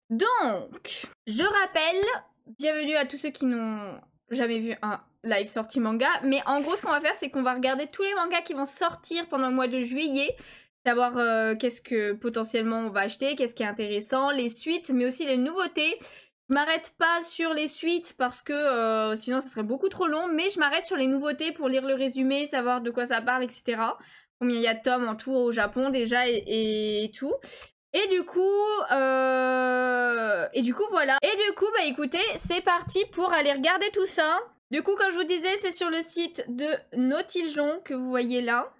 Donc, je rappelle, bienvenue à tous ceux qui n'ont jamais vu un live sortie manga. Mais en gros, ce qu'on va faire, c'est qu'on va regarder tous les mangas qui vont sortir pendant le mois de juillet. Savoir qu'est-ce que potentiellement on va acheter, qu'est-ce qui est intéressant, les suites, mais aussi les nouveautés. Je m'arrête pas sur les suites parce que sinon ça serait beaucoup trop long, mais je m'arrête sur les nouveautés pour lire le résumé, savoir de quoi ça parle, etc. Combien il y a de tomes en tout au Japon déjà et tout. Et du coup, voilà. Et du coup, bah écoutez, c'est parti pour aller regarder tout ça. Du coup, comme je vous disais, c'est sur le site de Nautiljon que vous voyez là.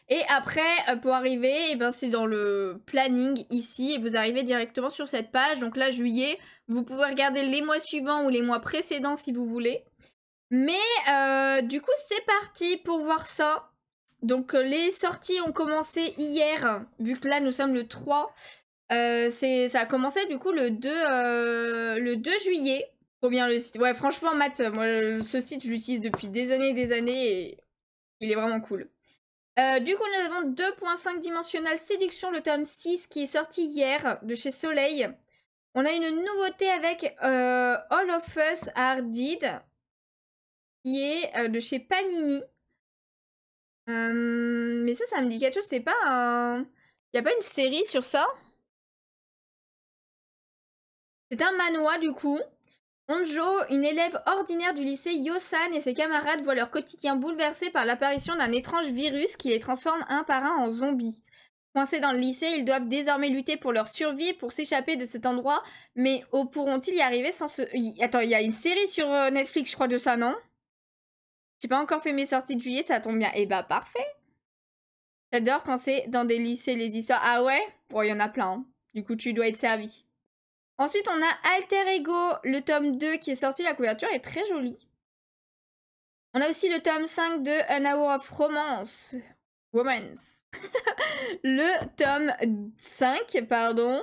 Et après, pour arriver, eh ben, c'est dans le planning ici. Et vous arrivez directement sur cette page. Donc là, juillet, vous pouvez regarder les mois suivants ou les mois précédents si vous voulez. Mais du coup, c'est parti pour voir ça. Donc les sorties ont commencé hier, vu que là nous sommes le 3. Ça a commencé du coup le 2 juillet. Trop bien le site. Ouais, franchement, Matt, moi ce site je l'utilise depuis des années et il est vraiment cool. Du coup, nous avons 2.5 dimensionnal séduction, le tome 6 qui est sorti hier de chez Soleil. On a une nouveauté avec All of Us Are Dead qui est de chez Panini. Mais ça me dit quelque chose, c'est pas un... Y a pas une série sur ça? C'est un manhwa du coup. Onjo, une élève ordinaire du lycée Yosan et ses camarades voient leur quotidien bouleversé par l'apparition d'un étrange virus qui les transforme un par un en zombies. Coincés dans le lycée, ils doivent désormais lutter pour leur survie, pour s'échapper de cet endroit, mais pourront-ils y arriver sans se... Attends, il y a une série sur Netflix, je crois, de ça, non? J'ai pas encore fait mes sorties de juillet, ça tombe bien. Eh bah, parfait. J'adore quand c'est dans des lycées, les histoires. Ah ouais? Bon, il y en a plein, hein. Du coup, tu dois être servi. Ensuite, on a Alter Ego, le tome 2 qui est sorti. La couverture est très jolie. On a aussi le tome 5 de An Hour of Romance. Le tome 5, pardon.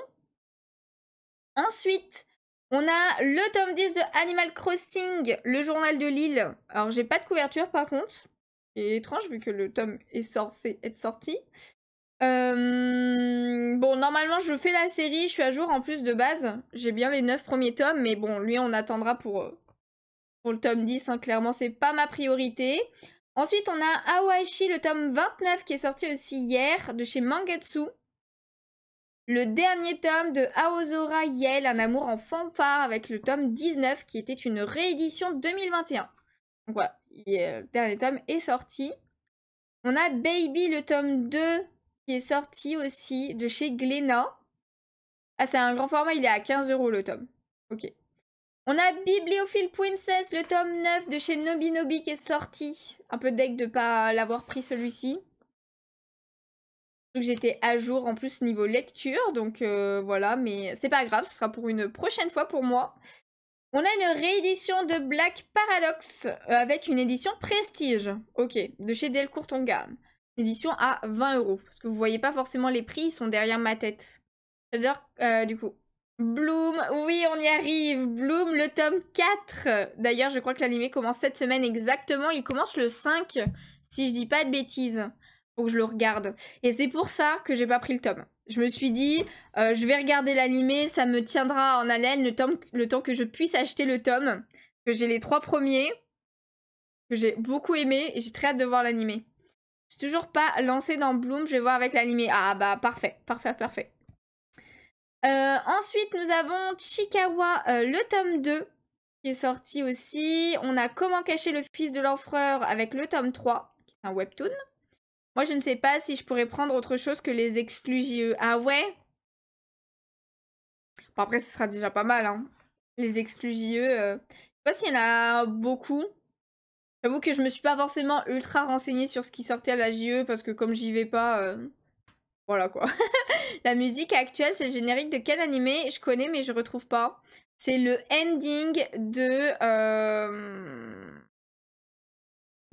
Ensuite, on a le tome 10 de Animal Crossing, le journal de l'île. Alors, j'ai pas de couverture par contre. C'est étrange vu que le tome est censé être sorti. Bon, normalement, je fais la série, je suis à jour en plus de base. J'ai bien les 9 premiers tomes, mais bon, lui, on attendra pour le tome 10, hein. Clairement, c'est pas ma priorité. Ensuite, on a Awashi, le tome 29, qui est sorti aussi hier, de chez Mangetsu. Le dernier tome de Aozora Yel, un amour en fanfare, avec le tome 19, qui était une réédition 2021. Donc voilà, le dernier tome est sorti. On a Baby, le tome 2, qui est sorti aussi de chez Glénat. Ah, c'est un grand format, il est à 15 € le tome. Ok. On a Bibliophile Princess, le tome 9 de chez Nobinobi qui est sorti. Un peu deg de pas l'avoir pris celui-ci. J'étais à jour en plus niveau lecture, donc voilà, mais c'est pas grave, ce sera pour une prochaine fois pour moi. On a une réédition de Black Paradox avec une édition prestige. Ok, de chez Delcourt en gamme. Édition à 20 €. Parce que vous voyez pas forcément les prix, ils sont derrière ma tête. J'adore, du coup. Bloom, oui, on y arrive. Bloom, le tome 4. D'ailleurs, je crois que l'anime commence cette semaine exactement. Il commence le 5, si je dis pas de bêtises. Faut que je le regarde. Et c'est pour ça que j'ai pas pris le tome. Je me suis dit, je vais regarder l'anime, ça me tiendra en haleine le temps que je puisse acheter le tome. Que j'ai les 3 premiers, que j'ai beaucoup aimé, et j'ai très hâte de voir l'anime. Je suis toujours pas lancée dans Bloom, je vais voir avec l'anime. Ah bah parfait, parfait, parfait. Ensuite, nous avons Chikawa, le tome 2, qui est sorti aussi. On a Comment cacher le fils de l'empereur avec le tome 3, qui est un webtoon. Moi, je ne sais pas si je pourrais prendre autre chose que les exclus JE. Ah ouais? Bon, après, ce sera déjà pas mal, hein. Les exclus JE, je sais pas s'il y en a beaucoup. J'avoue que je me suis pas forcément ultra renseignée sur ce qui sortait à la JE, parce que comme j'y vais pas... Voilà, quoi. La musique actuelle, c'est le générique de quel animé? Je connais, mais je retrouve pas. C'est le ending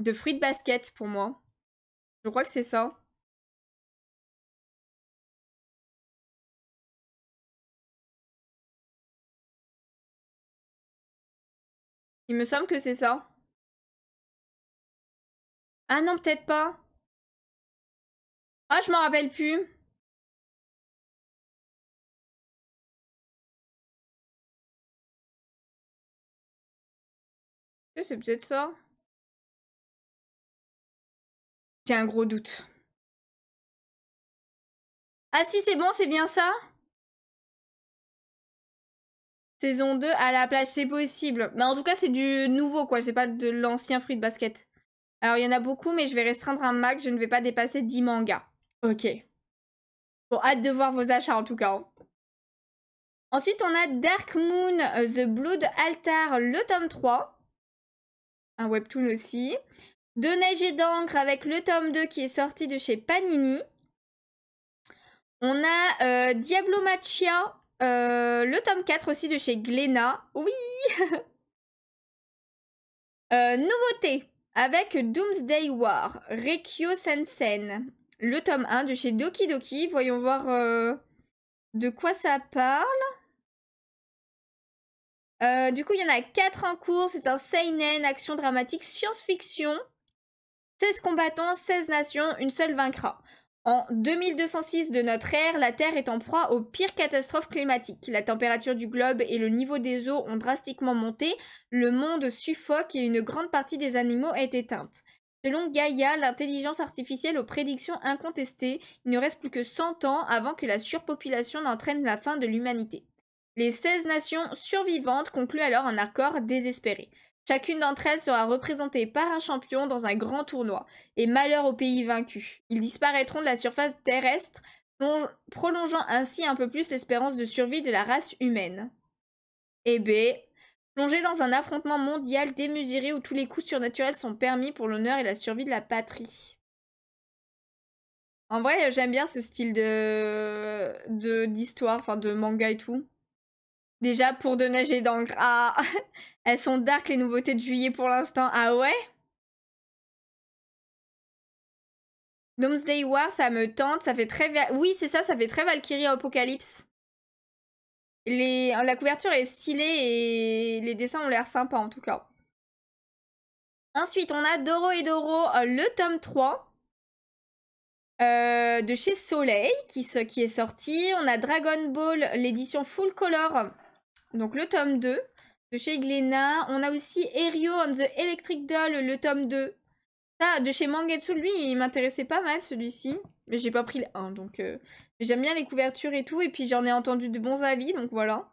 de Fruit Basket pour moi. Je crois que c'est ça. Il me semble que c'est ça. Ah non, peut-être pas. Ah, je m'en rappelle plus. C'est peut-être ça. J'ai un gros doute. Ah si, c'est bon, c'est bien ça? Saison 2 à la plage, c'est possible. Mais en tout cas, c'est du nouveau, quoi. C'est pas de l'ancien fruit de basket. Alors, il y en a beaucoup, mais je vais restreindre un max. Je ne vais pas dépasser 10 mangas. Ok. Bon, hâte de voir vos achats, en tout cas. Ensuite, on a Dark Moon, The Blood Altar, le tome 3. Un webtoon aussi. De Neige et d'encre avec le tome 2 qui est sorti de chez Panini. On a Diablo Machia, le tome 4 aussi de chez Glénat. Oui. Nouveauté avec Doomsday War, Reikyo Sensen. Le tome 1 de chez Doki Doki. Voyons voir de quoi ça parle. Du coup, il y en a 4 en cours. C'est un seinen, action dramatique, science-fiction. 16 combattants, 16 nations, une seule vaincra. En 2206 de notre ère, la Terre est en proie aux pires catastrophes climatiques. La température du globe et le niveau des eaux ont drastiquement monté, le monde suffoque et une grande partie des animaux est éteinte. Selon Gaïa, l'intelligence artificielle aux prédictions incontestées, il ne reste plus que 100 ans avant que la surpopulation n'entraîne la fin de l'humanité. Les 16 nations survivantes concluent alors un accord désespéré. Chacune d'entre elles sera représentée par un champion dans un grand tournoi. Et malheur aux pays vaincus. Ils disparaîtront de la surface terrestre, prolongeant ainsi un peu plus l'espérance de survie de la race humaine. Et B. Plongé dans un affrontement mondial démesuré où tous les coups surnaturels sont permis pour l'honneur et la survie de la patrie. En vrai, j'aime bien ce style d'histoire, enfin de manga et tout. Déjà, pour de neige et d'encre. Ah, elles sont dark les nouveautés de juillet pour l'instant. Ah ouais? Doomsday War, ça me tente. Ça fait très... Oui, c'est ça, ça fait très Valkyrie Apocalypse. La couverture est stylée et les dessins ont l'air sympas en tout cas. Ensuite, on a Doro et Doro, le tome 3. De chez Soleil qui est sorti. On a Dragon Ball, l'édition full color. Donc le tome 2 de chez Glénat. On a aussi Erio on the Electric Doll, le tome 2. Ça, de chez Mangetsu, lui, il m'intéressait pas mal celui-ci. Mais j'ai pas pris le 1, donc... J'aime bien les couvertures et tout, et puis j'en ai entendu de bons avis, donc voilà.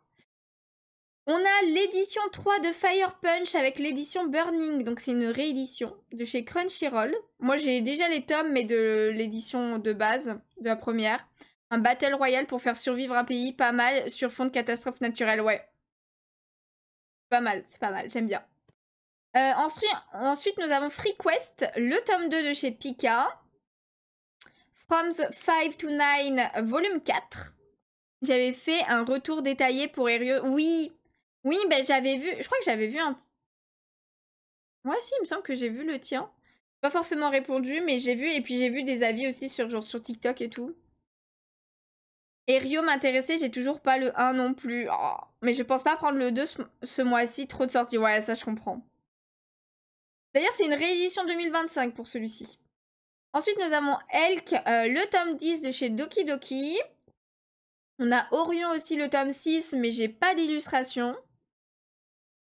On a l'édition 3 de Fire Punch avec l'édition Burning, donc c'est une réédition de chez Crunchyroll. Moi j'ai déjà les tomes, mais de l'édition de base, de la première. Un Battle Royale pour faire survivre un pays, pas mal, sur fond de catastrophe naturelle, ouais. Pas mal, c'est pas mal, j'aime bien. Ensuite, nous avons Free Quest, le tome 2 de chez Pika. From the 5 to 9, volume 4. J'avais fait un retour détaillé pour Erio. Oui, oui, ben j'avais vu. Je crois que j'avais vu un. Ouais, si, il me semble que j'ai vu le tien. Pas forcément répondu, mais j'ai vu. Et puis j'ai vu des avis aussi sur, genre, sur TikTok et tout. Erio m'intéressait, j'ai toujours pas le 1 non plus. Oh. Mais je pense pas prendre le 2 ce mois-ci. Trop de sorties. Ouais, ça je comprends. D'ailleurs, c'est une réédition 2025 pour celui-ci. Ensuite, nous avons Elk, le tome 10 de chez Doki Doki. On a Orion aussi, le tome 6, mais j'ai pas d'illustration.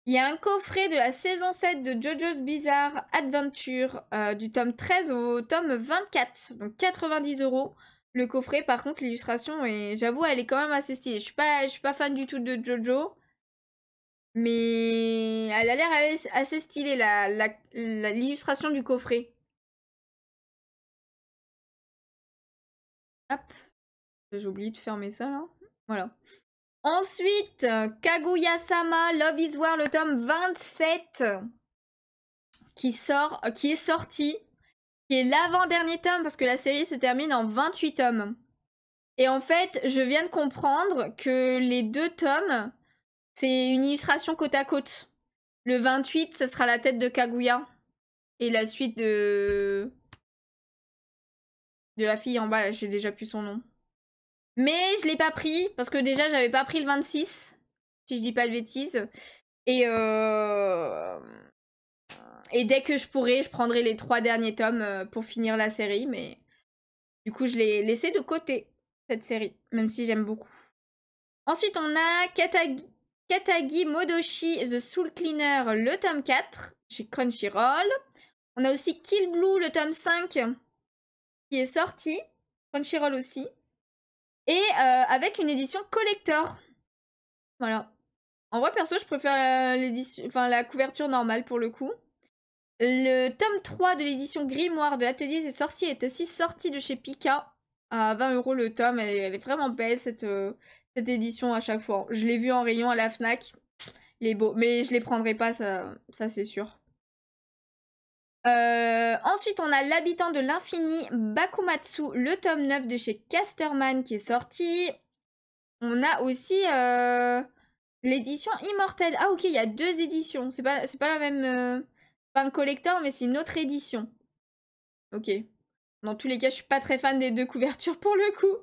Il y a un coffret de la saison 7 de JoJo's Bizarre Adventure, du tome 13 au tome 24, donc 90 €. Le coffret, par contre, l'illustration, j'avoue, elle est quand même assez stylée. Je suis pas fan du tout de JoJo, mais elle a l'air assez stylée, l'illustration du coffret. Hop. J'ai oublié de fermer ça, là. Voilà. Ensuite, Kaguya-sama, Love is War, le tome 27, qui est sorti, qui est l'avant-dernier tome, parce que la série se termine en 28 tomes. Et en fait, je viens de comprendre que les 2 tomes, c'est une illustration côte à côte. Le 28, ce sera la tête de Kaguya. Et la suite de la fille en bas, j'ai déjà plus son nom. Mais je l'ai pas pris, parce que déjà, j'avais pas pris le 26, si je dis pas de bêtises. Et dès que je pourrai, je prendrai les 3 derniers tomes pour finir la série. Mais du coup, je l'ai laissé de côté, cette série, même si j'aime beaucoup. Ensuite, on a Katagi Modoshi The Soul Cleaner, le tome 4, chez Crunchyroll. On a aussi Kill Blue, le tome 5, qui est sorti. Crunchyroll aussi. Et avec une édition collector. Voilà. En vrai, perso, je préfère la couverture normale pour le coup. Le tome 3 de l'édition Grimoire de l'Atelier des Sorciers est aussi sorti de chez Pika. À 20 € le tome. Elle est vraiment belle cette édition à chaque fois. Je l'ai vu en rayon à la Fnac. Il est beau. Mais je les prendrai pas, ça c'est sûr. Ensuite, on a L'Habitant de l'Infini, Bakumatsu, le tome 9 de chez Casterman qui est sorti. On a aussi l'édition Immortelle. Ah ok, il y a 2 éditions. C'est pas la même... pas un collector, mais c'est une autre édition. Ok. Dans tous les cas, je suis pas très fan des 2 couvertures pour le coup.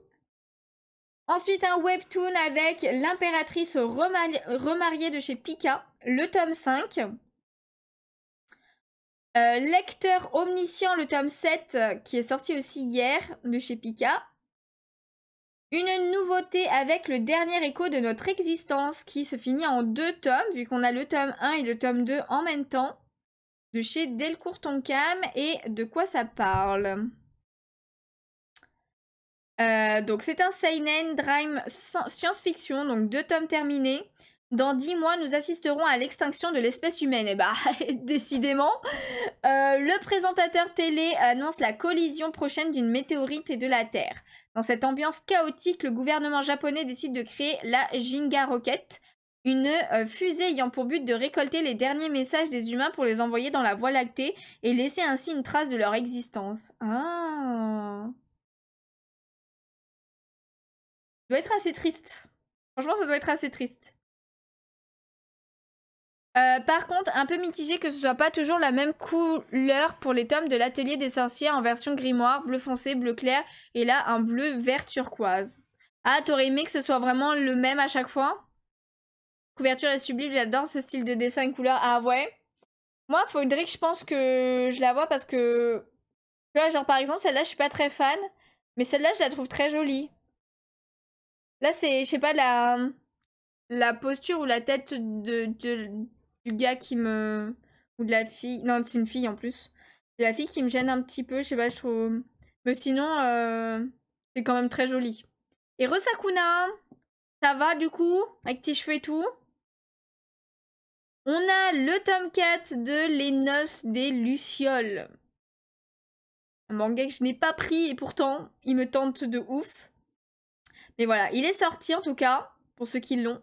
Ensuite, un webtoon avec L'Impératrice remariée de chez Pika, le tome 5. Lecteur omniscient, le tome 7, qui est sorti aussi hier de chez Pika. Une nouveauté avec Le Dernier Écho de Notre Existence, qui se finit en 2 tomes, vu qu'on a le tome 1 et le tome 2 en même temps, de chez Delcourt Tonkam. Et de quoi ça parle? Donc c'est un seinen drame science-fiction, donc 2 tomes terminés. Dans 10 mois, nous assisterons à l'extinction de l'espèce humaine. Et bah, décidément. Le présentateur télé annonce la collision prochaine d'une météorite et de la Terre. Dans cette ambiance chaotique, le gouvernement japonais décide de créer la Ginga Rocket, une fusée ayant pour but de récolter les derniers messages des humains pour les envoyer dans la Voie lactée et laisser ainsi une trace de leur existence. Ah. Ça doit être assez triste. Franchement, ça doit être assez triste. Par contre, un peu mitigé que ce soit pas toujours la même couleur pour les tomes de l'Atelier des Sorcières en version grimoire, bleu foncé, bleu clair, et là un bleu vert turquoise. Ah, t'aurais aimé que ce soit vraiment le même à chaque fois? Couverture est sublime, j'adore ce style de dessin et couleur. Ah ouais? Moi, faudrait que je pense que je la vois parce que... Tu vois, genre par exemple, celle-là, je suis pas très fan, mais celle-là, je la trouve très jolie. Là, c'est, je sais pas, la posture ou la tête du gars qui me... Ou de la fille... Non, c'est une fille en plus. De la fille qui me gêne un petit peu, je sais pas, je trouve... Mais sinon, c'est quand même très joli. Et Resakuna, ça va du coup? Avec tes cheveux et tout? On a le tome 4 de Les Noces des Lucioles. Un manga que je n'ai pas pris et pourtant, il me tente de ouf. Mais voilà, il est sorti en tout cas, pour ceux qui l'ont.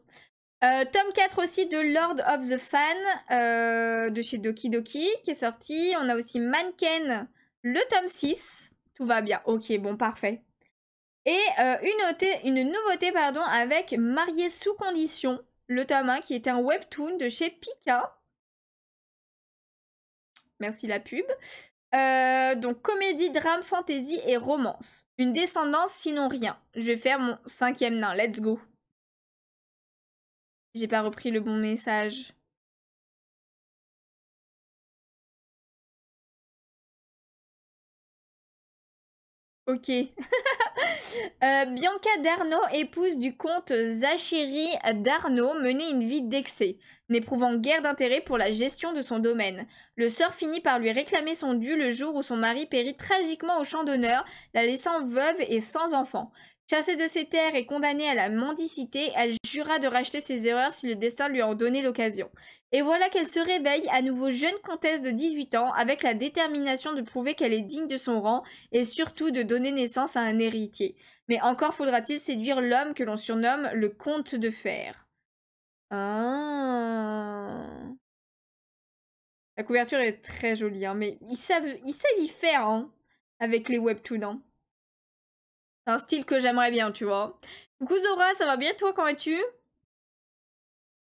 Tome 4 aussi de Lord of the Fan, de chez Doki Doki, qui est sorti. On a aussi Mannequin, le tome 6. Tout va bien. Ok, bon, parfait. Et une nouveauté, pardon, avec Marié sous condition, le tome 1, qui est un webtoon de chez Pika. Merci la pub. Donc, comédie, drame, fantasy et romance. Une descendance, sinon rien. Je vais faire mon 5e nain. Let's go. J'ai pas repris le bon message. Ok. Bianca Darno, épouse du comte Zachary Darno, menait une vie d'excès, n'éprouvant guère d'intérêt pour la gestion de son domaine. Le sort finit par lui réclamer son dû le jour où son mari périt tragiquement au champ d'honneur, la laissant veuve et sans enfant. Chassée de ses terres et condamnée à la mendicité, elle jura de racheter ses erreurs si le destin lui en donnait l'occasion. Et voilà qu'elle se réveille, à nouveau jeune comtesse de 18 ans, avec la détermination de prouver qu'elle est digne de son rang et surtout de donner naissance à un héritier. Mais encore faudra-t-il séduire l'homme que l'on surnomme le comte de fer. Ah. La couverture est très jolie, hein, mais ils savent y faire, hein, avec les webtoons, hein. C'est un style que j'aimerais bien, tu vois. Coucou Zora, ça va bien toi, comment es-tu?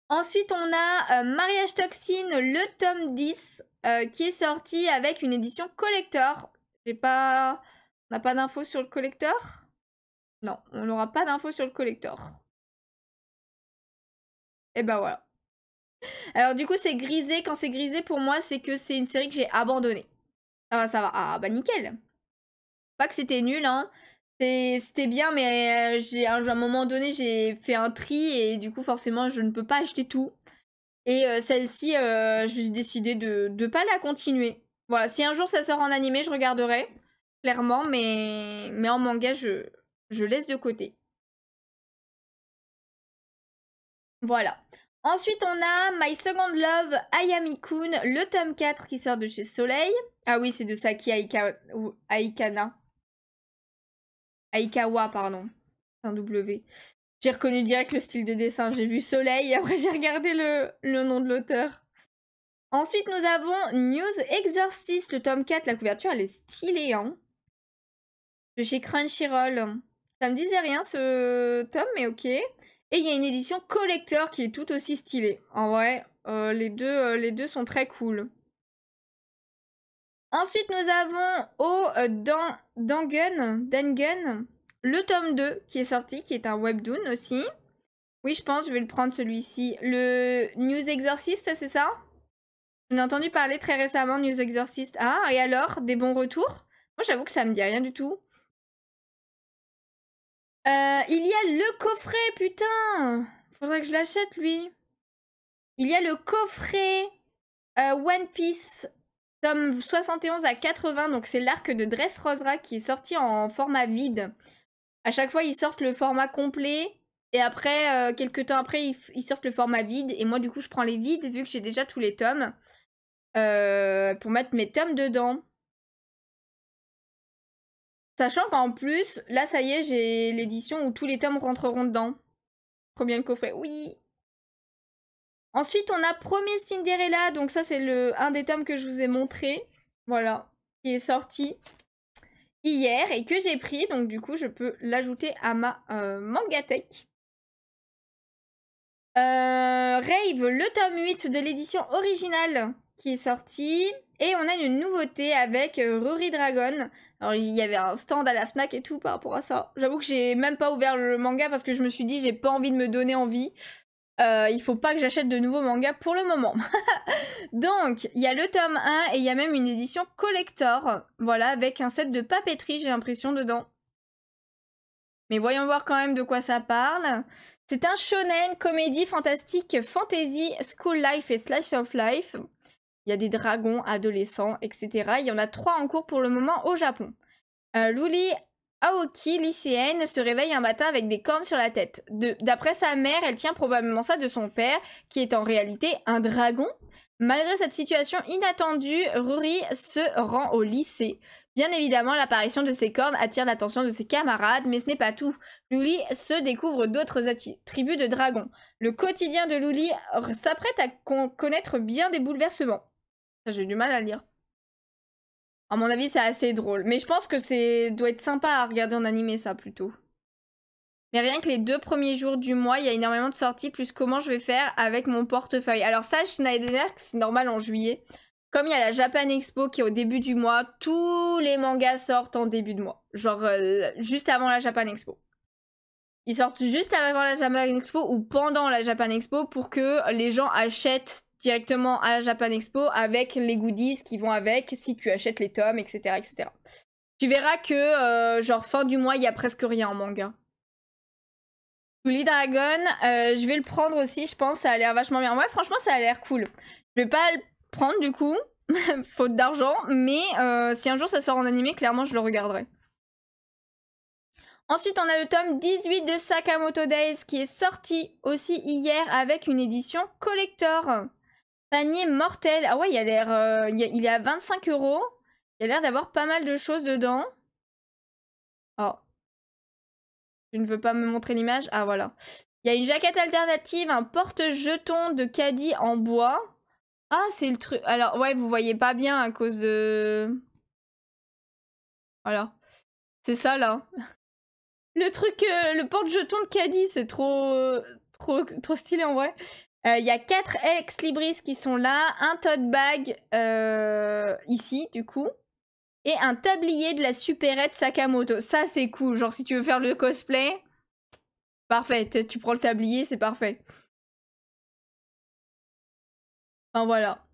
Ensuite, on a Mariage Toxine, le tome 10, qui est sorti avec une édition collector. On n'a pas d'infos sur le collector? Non, on n'aura pas d'infos sur le collector. Et ben voilà. Alors du coup, c'est grisé. Quand c'est grisé, pour moi, c'est que c'est une série que j'ai abandonnée. Ça va, ça va. Ah bah nickel. Pas que c'était nul, hein. C'était bien, mais à un moment donné, j'ai fait un tri et du coup, forcément, je ne peux pas acheter tout. Et celle-ci, j'ai décidé de pas la continuer. Voilà, si un jour ça sort en animé, je regarderai, clairement, mais en manga, je laisse de côté. Voilà. Ensuite, on a My Second Love, Ayami-kun, le tome 4 qui sort de chez Soleil. Ah oui, c'est de Saki Aikana. Aikawa, pardon. Un W. J'ai reconnu direct le style de dessin. J'ai vu Soleil et après j'ai regardé le nom de l'auteur. Ensuite, nous avons News Exorcist, le tome 4. La couverture, elle est stylée, hein. De chez Crunchyroll. Ça me disait rien, ce tome, mais ok. Et il y a une édition collector qui est tout aussi stylée. En vrai, les deux sont très cool. Ensuite, nous avons Dangun, le tome 2 qui est sorti, qui est un webtoon aussi. Oui, je pense, je vais le prendre celui-ci. Le News Exorcist, c'est ça? J'en ai entendu parler très récemment, News Exorcist. Ah, et alors, des bons retours? Moi, j'avoue que ça me dit rien du tout. Il y a le coffret, putain! Faudrait que je l'achète, lui. Il y a le coffret One Piece, tome 71 à 80, donc c'est l'arc de Dressrosa qui est sorti en format vide. À chaque fois, ils sortent le format complet, et après, quelques temps après, ils sortent le format vide, et moi, du coup, je prends les vides, vu que j'ai déjà tous les tomes, pour mettre mes tomes dedans. Sachant qu'en plus, là, ça y est, j'ai l'édition où tous les tomes rentreront dedans. Trop bien le coffret, oui. Ensuite, on a Premier Cinderella, donc ça, c'est un des tomes que je vous ai montré. Voilà, qui est sorti hier et que j'ai pris, donc du coup, je peux l'ajouter à ma Mangatech. Rave, le tome 8 de l'édition originale qui est sorti. Et on a une nouveauté avec Rory Dragon. Alors, il y avait un stand à la Fnac et tout par rapport à ça. J'avoue que j'ai même pas ouvert le manga parce que je me suis dit, j'ai pas envie de me donner envie. Il faut pas que j'achète de nouveaux mangas pour le moment. Donc, il y a le tome 1 et il y a même une édition collector. Voilà, avec un set de papeterie, j'ai l'impression, dedans. Mais voyons voir quand même de quoi ça parle. C'est un shonen, comédie fantastique, fantasy, school life et slice of life. Il y a des dragons, adolescents, etc. Il y en a 3 en cours pour le moment au Japon. Luli Aoki, lycéenne, se réveille un matin avec des cornes sur la tête. D'après sa mère, elle tient probablement ça de son père, qui est en réalité un dragon. Malgré cette situation inattendue, Ruri se rend au lycée. Bien évidemment, l'apparition de ces cornes attire l'attention de ses camarades, mais ce n'est pas tout. Luli se découvre d'autres attributs de dragon. Le quotidien de Luli s'apprête à connaître bien des bouleversements. J'ai du mal à lire. À mon avis, c'est assez drôle. Mais je pense que doit être sympa à regarder en animé, ça, plutôt. Mais rien que les 2 premiers jours du mois, il y a énormément de sorties, plus comment je vais faire avec mon portefeuille. Alors ça, Schneider, c'est normal en juillet. Comme il y a la Japan Expo qui est au début du mois, tous les mangas sortent en début de mois. Genre, juste avant la Japan Expo. Ils sortent juste avant la Japan Expo ou pendant la Japan Expo pour que les gens achètent directement à la Japan Expo avec les goodies qui vont avec si tu achètes les tomes, etc. etc. Tu verras que, genre, fin du mois, il y a presque rien en manga. Holy Dragon, je vais le prendre aussi, je pense, ça a l'air vachement bien. Ouais, franchement, ça a l'air cool. Je vais pas le prendre, du coup, faute d'argent, mais si un jour ça sort en animé, clairement, je le regarderai. Ensuite, on a le tome 18 de Sakamoto Days qui est sorti aussi hier avec une édition collector. Panier mortel. Ah ouais, il a l'air, il est à 25 €. Il a l'air d'avoir pas mal de choses dedans. Oh. Tu ne veux pas me montrer l'image? Ah voilà. Il y a une jaquette alternative, un porte-jeton de caddie en bois. Ah, c'est le truc. Alors, ouais, vous voyez pas bien à cause de... Voilà. C'est ça, là. Le truc, le porte-jeton de caddie, c'est trop stylé, en vrai. Il y a 4 ex-libris qui sont là. Un tote bag, ici, du coup. Et un tablier de la supérette Sakamoto. Ça, c'est cool. Genre, si tu veux faire le cosplay... Parfait, tu prends le tablier, c'est parfait. Enfin, voilà.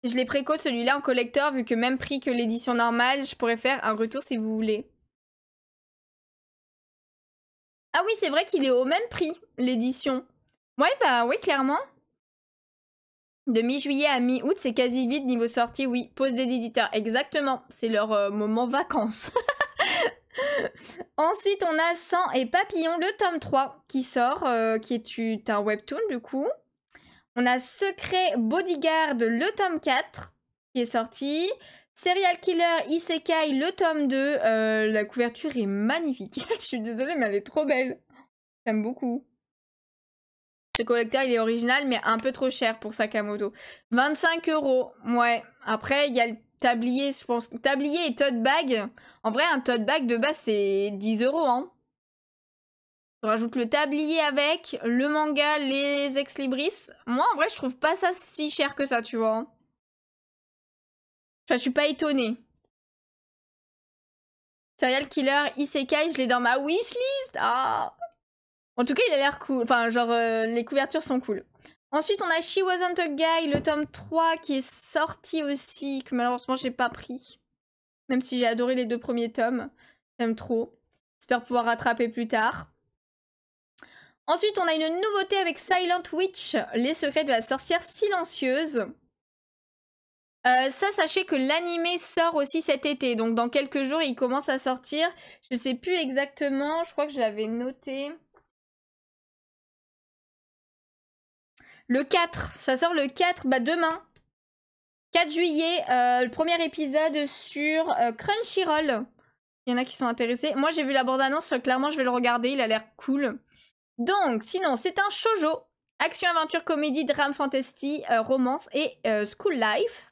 Si je l'ai préco celui-là en collector, vu que même prix que l'édition normale, je pourrais faire un retour si vous voulez. Ah oui, c'est vrai qu'il est au même prix, l'édition. Ouais, bah oui, clairement. De mi-juillet à mi-août, c'est quasi vide niveau sortie, oui. Pause des éditeurs, exactement. C'est leur moment vacances. Ensuite, on a Sang et Papillon, le tome 3 qui sort, qui est un webtoon du coup. On a Secret Bodyguard, le tome 4 qui est sorti. Serial Killer Isekai, le tome 2. La couverture est magnifique. Je suis désolée, mais elle est trop belle. J'aime beaucoup. Ce collecteur, il est original, mais un peu trop cher pour Sakamoto. 25 €. Ouais. Après, il y a le tablier, je pense. Tablier et tote bag. En vrai, un tote bag de base, c'est 10 €, hein. On rajoute le tablier avec, le manga, les ex-libris. Moi, en vrai, je trouve pas ça si cher que ça, tu vois. Enfin, je suis pas étonnée. Serial Killer Isekai, je l'ai dans ma wishlist. Ah. En tout cas, il a l'air cool. Enfin, genre, les couvertures sont cool. Ensuite, on a She Wasn't a Guy, le tome 3 qui est sorti aussi, que malheureusement, j'ai pas pris. Même si j'ai adoré les 2 premiers tomes. J'aime trop. J'espère pouvoir rattraper plus tard. Ensuite, on a une nouveauté avec Silent Witch, les secrets de la sorcière silencieuse. Ça, sachez que l'animé sort aussi cet été. Donc, dans quelques jours, il commence à sortir. Je sais plus exactement. Je crois que je l'avais noté. Le 4. Ça sort le 4, bah demain. 4 juillet, le premier épisode sur Crunchyroll. Il y en a qui sont intéressés. Moi, j'ai vu la bande-annonce. Clairement, je vais le regarder. Il a l'air cool. Donc, sinon, c'est un shoujo. Action, aventure, comédie, drame, fantasy, romance et school life.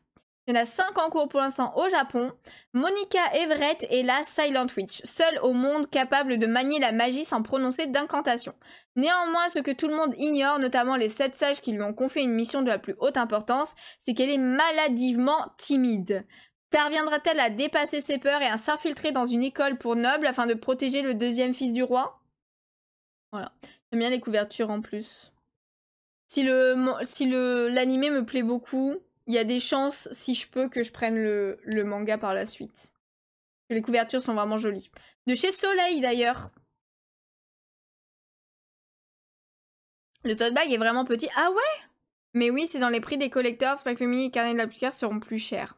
Il y en a 5 en cours pour l'instant au Japon. Monica Everett est la Silent Witch, seule au monde capable de manier la magie sans prononcer d'incantation. Néanmoins, ce que tout le monde ignore, notamment les 7 sages qui lui ont confié une mission de la plus haute importance, c'est qu'elle est maladivement timide. Parviendra-t-elle à dépasser ses peurs et à s'infiltrer dans une école pour nobles afin de protéger le 2e fils du roi? Voilà. J'aime bien les couvertures en plus. Si l'animé me plaît beaucoup, il y a des chances, si je peux, que je prenne le manga par la suite. Les couvertures sont vraiment jolies. De chez Soleil, d'ailleurs. Le tote bag est vraiment petit. Ah ouais? Mais oui, c'est dans les prix des collectors. Spike Family et Carnet de l'applicateur seront plus chers.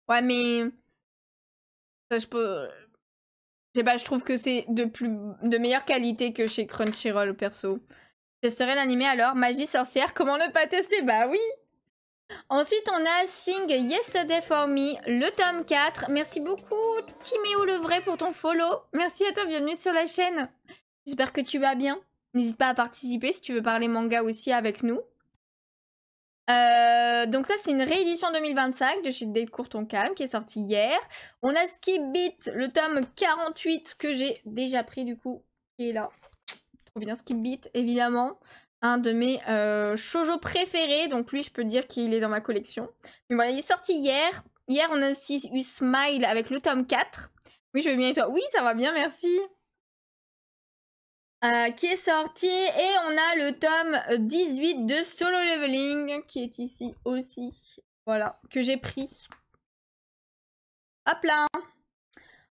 Ouais, mais... Ça, je peux... Je sais pas, je trouve que c'est de meilleure qualité que chez Crunchyroll, perso. Testerai l'animé alors. Magie sorcière, comment ne pas tester? Bah oui! Ensuite, on a Sing Yesterday for Me, le tome 4. Merci beaucoup, Timéo le vrai, pour ton follow. Merci à toi, bienvenue sur la chaîne. J'espère que tu vas bien. N'hésite pas à participer si tu veux parler manga aussi avec nous. Donc ça, c'est une réédition 2025 de chez Delcourt Ton Calme qui est sortie hier. On a Skip Beat, le tome 48 que j'ai déjà pris du coup, qui est là. Trop bien, Skip Beat, évidemment. Un de mes shoujo préférés, donc lui je peux dire qu'il est dans ma collection. Mais voilà, il est sorti hier. Hier on a aussi eu Smile avec le tome 4. Oui, je vais bien et toi? Oui, ça va bien, merci. Qui est sorti et on a le tome 18 de Solo Leveling qui est ici aussi. Voilà, que j'ai pris. Hop là.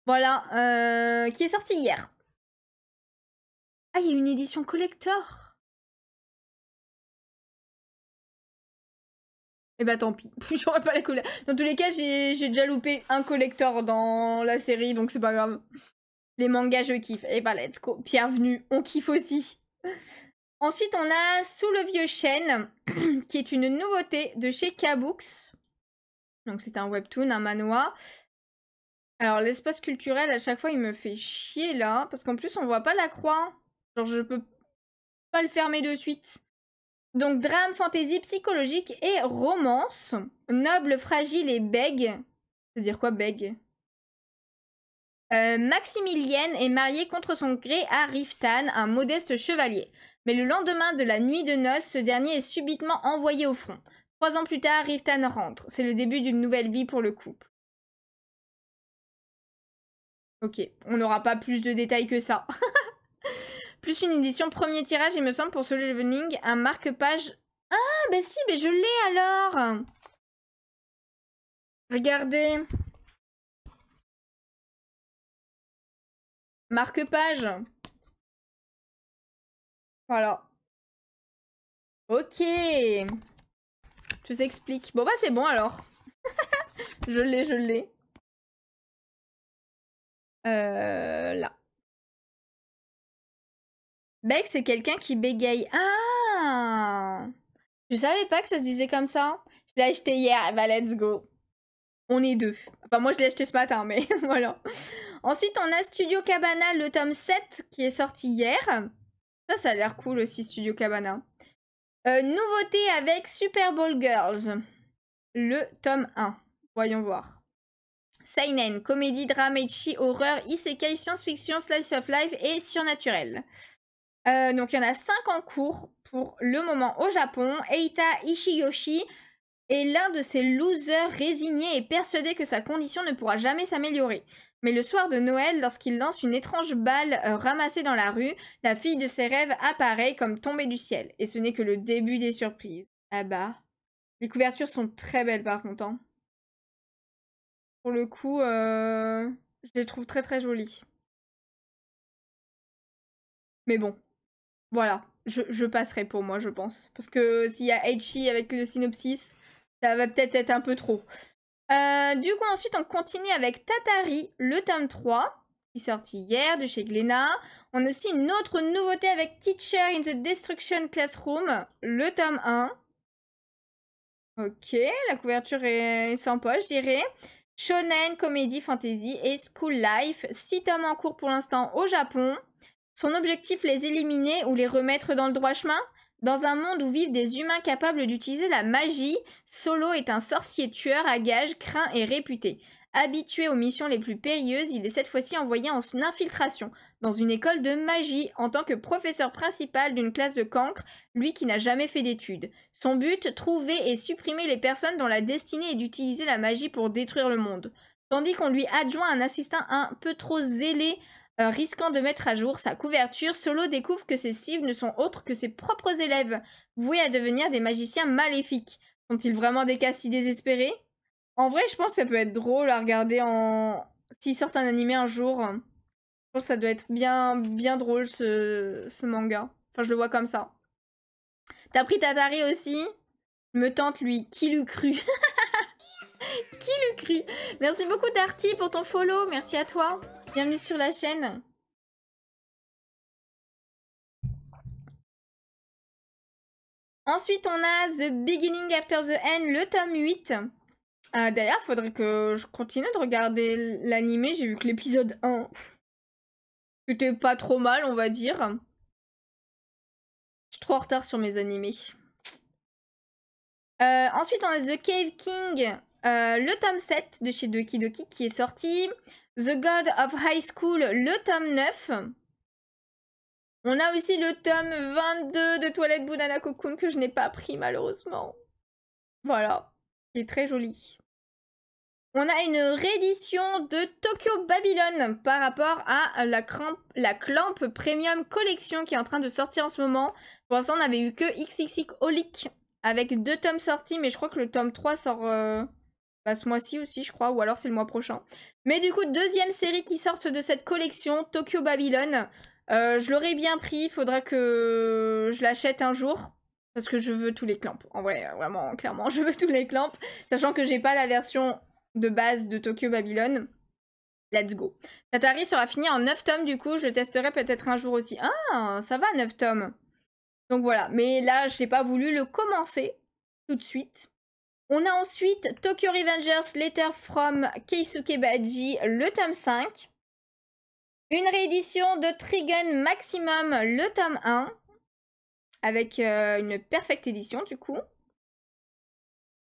Voilà, qui est sorti hier. Ah, il y a une édition collector. Et bah tant pis, j'aurais pas la collector. Dans tous les cas, j'ai déjà loupé un collector dans la série, donc c'est pas grave. Les mangas, je kiffe. Et bah let's go, bienvenue, on kiffe aussi. Ensuite, on a Sous le vieux chêne, qui est une nouveauté de chez K-Books. Donc c'est un webtoon, un manhwa. Alors l'espace culturel, à chaque fois, il me fait chier là, parce qu'en plus, on voit pas la croix. Genre, je peux pas le fermer de suite. Donc, drame, fantaisie, psychologique et romance. Noble, fragile et bègue. C'est-à-dire quoi, bègue? Maximilienne est mariée contre son gré à Riftan, un modeste chevalier. Mais le lendemain de la nuit de noces, ce dernier est subitement envoyé au front. 3 ans plus tard, Riftan rentre. C'est le début d'une nouvelle vie pour le couple. Ok, on n'aura pas plus de détails que ça. Plus une édition premier tirage, il me semble, pour Solo Leveling, un marque-page... Ah, bah si, mais je l'ai alors. Regardez. Marque-page. Voilà. Ok. Je vous explique. Bon bah c'est bon alors. Je l'ai. Là. Bec, c'est quelqu'un qui bégaye. Ah! Je savais pas que ça se disait comme ça. Je l'ai acheté hier. Bah let's go. On est deux. Enfin moi je l'ai acheté ce matin, mais voilà. Ensuite on a Studio Cabana, le tome 7 qui est sorti hier. Ça a l'air cool aussi, Studio Cabana. Nouveauté avec Super Bowl Girls. Le tome 1. Voyons voir. Seinen, comédie, drame, ecchi, horreur, isekai, science-fiction, slice of life et surnaturel. Donc il y en a 5 en cours pour le moment au Japon. Eita Ishiyoshi est l'un de ces losers résignés et persuadé que sa condition ne pourra jamais s'améliorer. Mais le soir de Noël, lorsqu'il lance une étrange balle ramassée dans la rue, la fille de ses rêves apparaît comme tombée du ciel. Et ce n'est que le début des surprises. Ah bah. Les couvertures sont très belles par contre. Hein. Pour le coup, je les trouve très très jolies. Mais bon. Voilà. Je passerai pour moi, je pense. Parce que s'il y a Aichi avec le synopsis, ça va peut-être être un peu trop. Du coup, ensuite, on continue avec Tatari, le tome 3, qui est sorti hier de chez Glénat. On a aussi une autre nouveauté avec Teacher in the Destruction Classroom, le tome 1. Ok, la couverture est sympa, je dirais. Shonen, comédie, fantasy et school life. 6 tomes en cours pour l'instant au Japon. Son objectif, les éliminer ou les remettre dans le droit chemin. Dans un monde où vivent des humains capables d'utiliser la magie, Solo est un sorcier tueur à gages, craint et réputé. Habitué aux missions les plus périlleuses, il est cette fois-ci envoyé en infiltration dans une école de magie en tant que professeur principal d'une classe de cancres, lui qui n'a jamais fait d'études. Son but, trouver et supprimer les personnes dont la destinée est d'utiliser la magie pour détruire le monde. Tandis qu'on lui adjoint un assistant un peu trop zélé, risquant de mettre à jour sa couverture, Solo découvre que ses cibles ne sont autres que ses propres élèves, voués à devenir des magiciens maléfiques. Sont-ils vraiment des cas si désespérés? En vrai, je pense que ça peut être drôle à regarder en... S'ils sortent un animé un jour, je pense que ça doit être bien drôle ce manga. Enfin, je le vois comme ça. T'as pris Tatari aussi? Me tente lui, qui l'eût cru? Qui l'eût cru? Merci beaucoup Darty pour ton follow, merci à toi. Bienvenue sur la chaîne. Ensuite, on a The Beginning After the End, le tome 8. D'ailleurs, il faudrait que je continue de regarder l'animé. J'ai vu que l'épisode 1, c'était pas trop mal, on va dire. Je suis trop en retard sur mes animés. Ensuite, on a The Cave King, le tome 7 de chez Doki Doki qui est sorti. The God of High School, le tome 9. On a aussi le tome 22 de Toilette Banana Cocoon que je n'ai pas pris malheureusement. Voilà, il est très joli. On a une réédition de Tokyo Babylon par rapport à la Clamp Premium Collection qui est en train de sortir en ce moment. Pour l'instant, on n'avait eu que XXX Holic avec 2 tomes sortis, mais je crois que le tome 3 sort ce mois-ci aussi, je crois, ou alors c'est le mois prochain. Mais du coup, deuxième série qui sort de cette collection, Tokyo Babylon. Je l'aurais bien pris, faudra que je l'achète un jour. Parce que je veux tous les clamps. En vrai, vraiment, clairement, je veux tous les clamps. Sachant que j'ai pas la version de base de Tokyo Babylon. Let's go. Tatari sera fini en 9 tomes du coup, je le testerai peut-être un jour aussi. Ah, ça va 9 tomes. Donc voilà, mais là je n'ai pas voulu le commencer tout de suite. On a ensuite Tokyo Revengers Letter from Keisuke Baji, le tome 5. Une réédition de Trigun Maximum, le tome 1. Avec une perfecte édition du coup.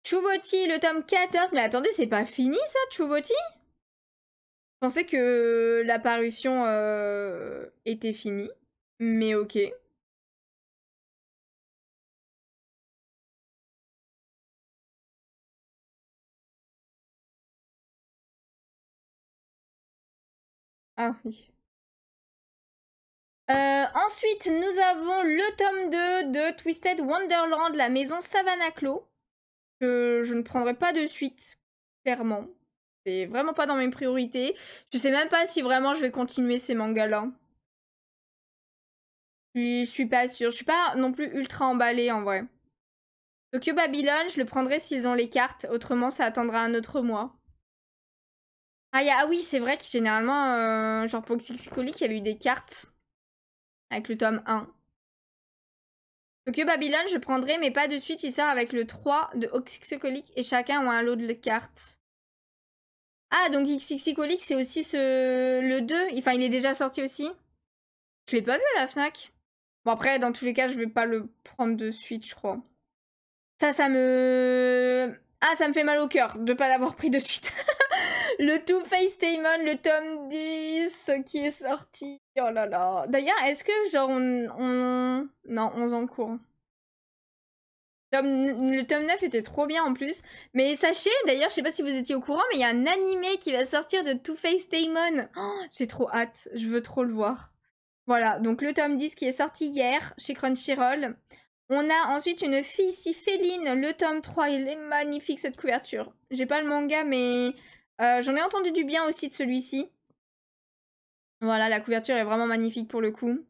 Chuboti, le tome 14. Mais attendez, c'est pas fini ça, Chuboti? Je pensais que la parution était finie. Mais ok. Ah oui. Ensuite, nous avons le tome 2 de Twisted Wonderland, la maison Savannah Claw. Que je ne prendrai pas de suite. clairement. C'est vraiment pas dans mes priorités. Je sais même pas si vraiment je vais continuer ces mangas-là. Je suis pas sûre. Je suis pas non plus ultra emballée en vrai. Tokyo Babylon, je le prendrai s'ils ont les cartes. Autrement, ça attendra un autre mois. Ah oui, c'est vrai que généralement, genre pour Xixicolic, il y avait eu des cartes avec le tome 1. Tokyo Babylon, je prendrai, mais pas de suite. Il sort avec le 3 de Xixicolic et chacun a un lot de cartes. Ah, donc Xixicolic, c'est aussi le 2. Enfin, il est déjà sorti aussi. Je l'ai pas vu à la Fnac. Bon, après, dans tous les cas, je vais pas le prendre de suite, je crois. Ça me... Ah, ça me fait mal au cœur de pas l'avoir pris de suite. Le Two Face Daemon, le tome 10 qui est sorti. Oh là là. D'ailleurs, est-ce que genre Non, 11 en cours. Le tome 9 était trop bien en plus. Mais sachez, d'ailleurs, je sais pas si vous étiez au courant, mais il y a un animé qui va sortir de Two Face Daemon. Oh, j'ai trop hâte. Je veux trop le voir. Voilà, donc le tome 10 qui est sorti hier chez Crunchyroll. On a ensuite une fille ici, Féline, le tome 3. Il est magnifique cette couverture. J'ai pas le manga, mais j'en ai entendu du bien aussi de celui-ci. Voilà, la couverture est vraiment magnifique pour le coup.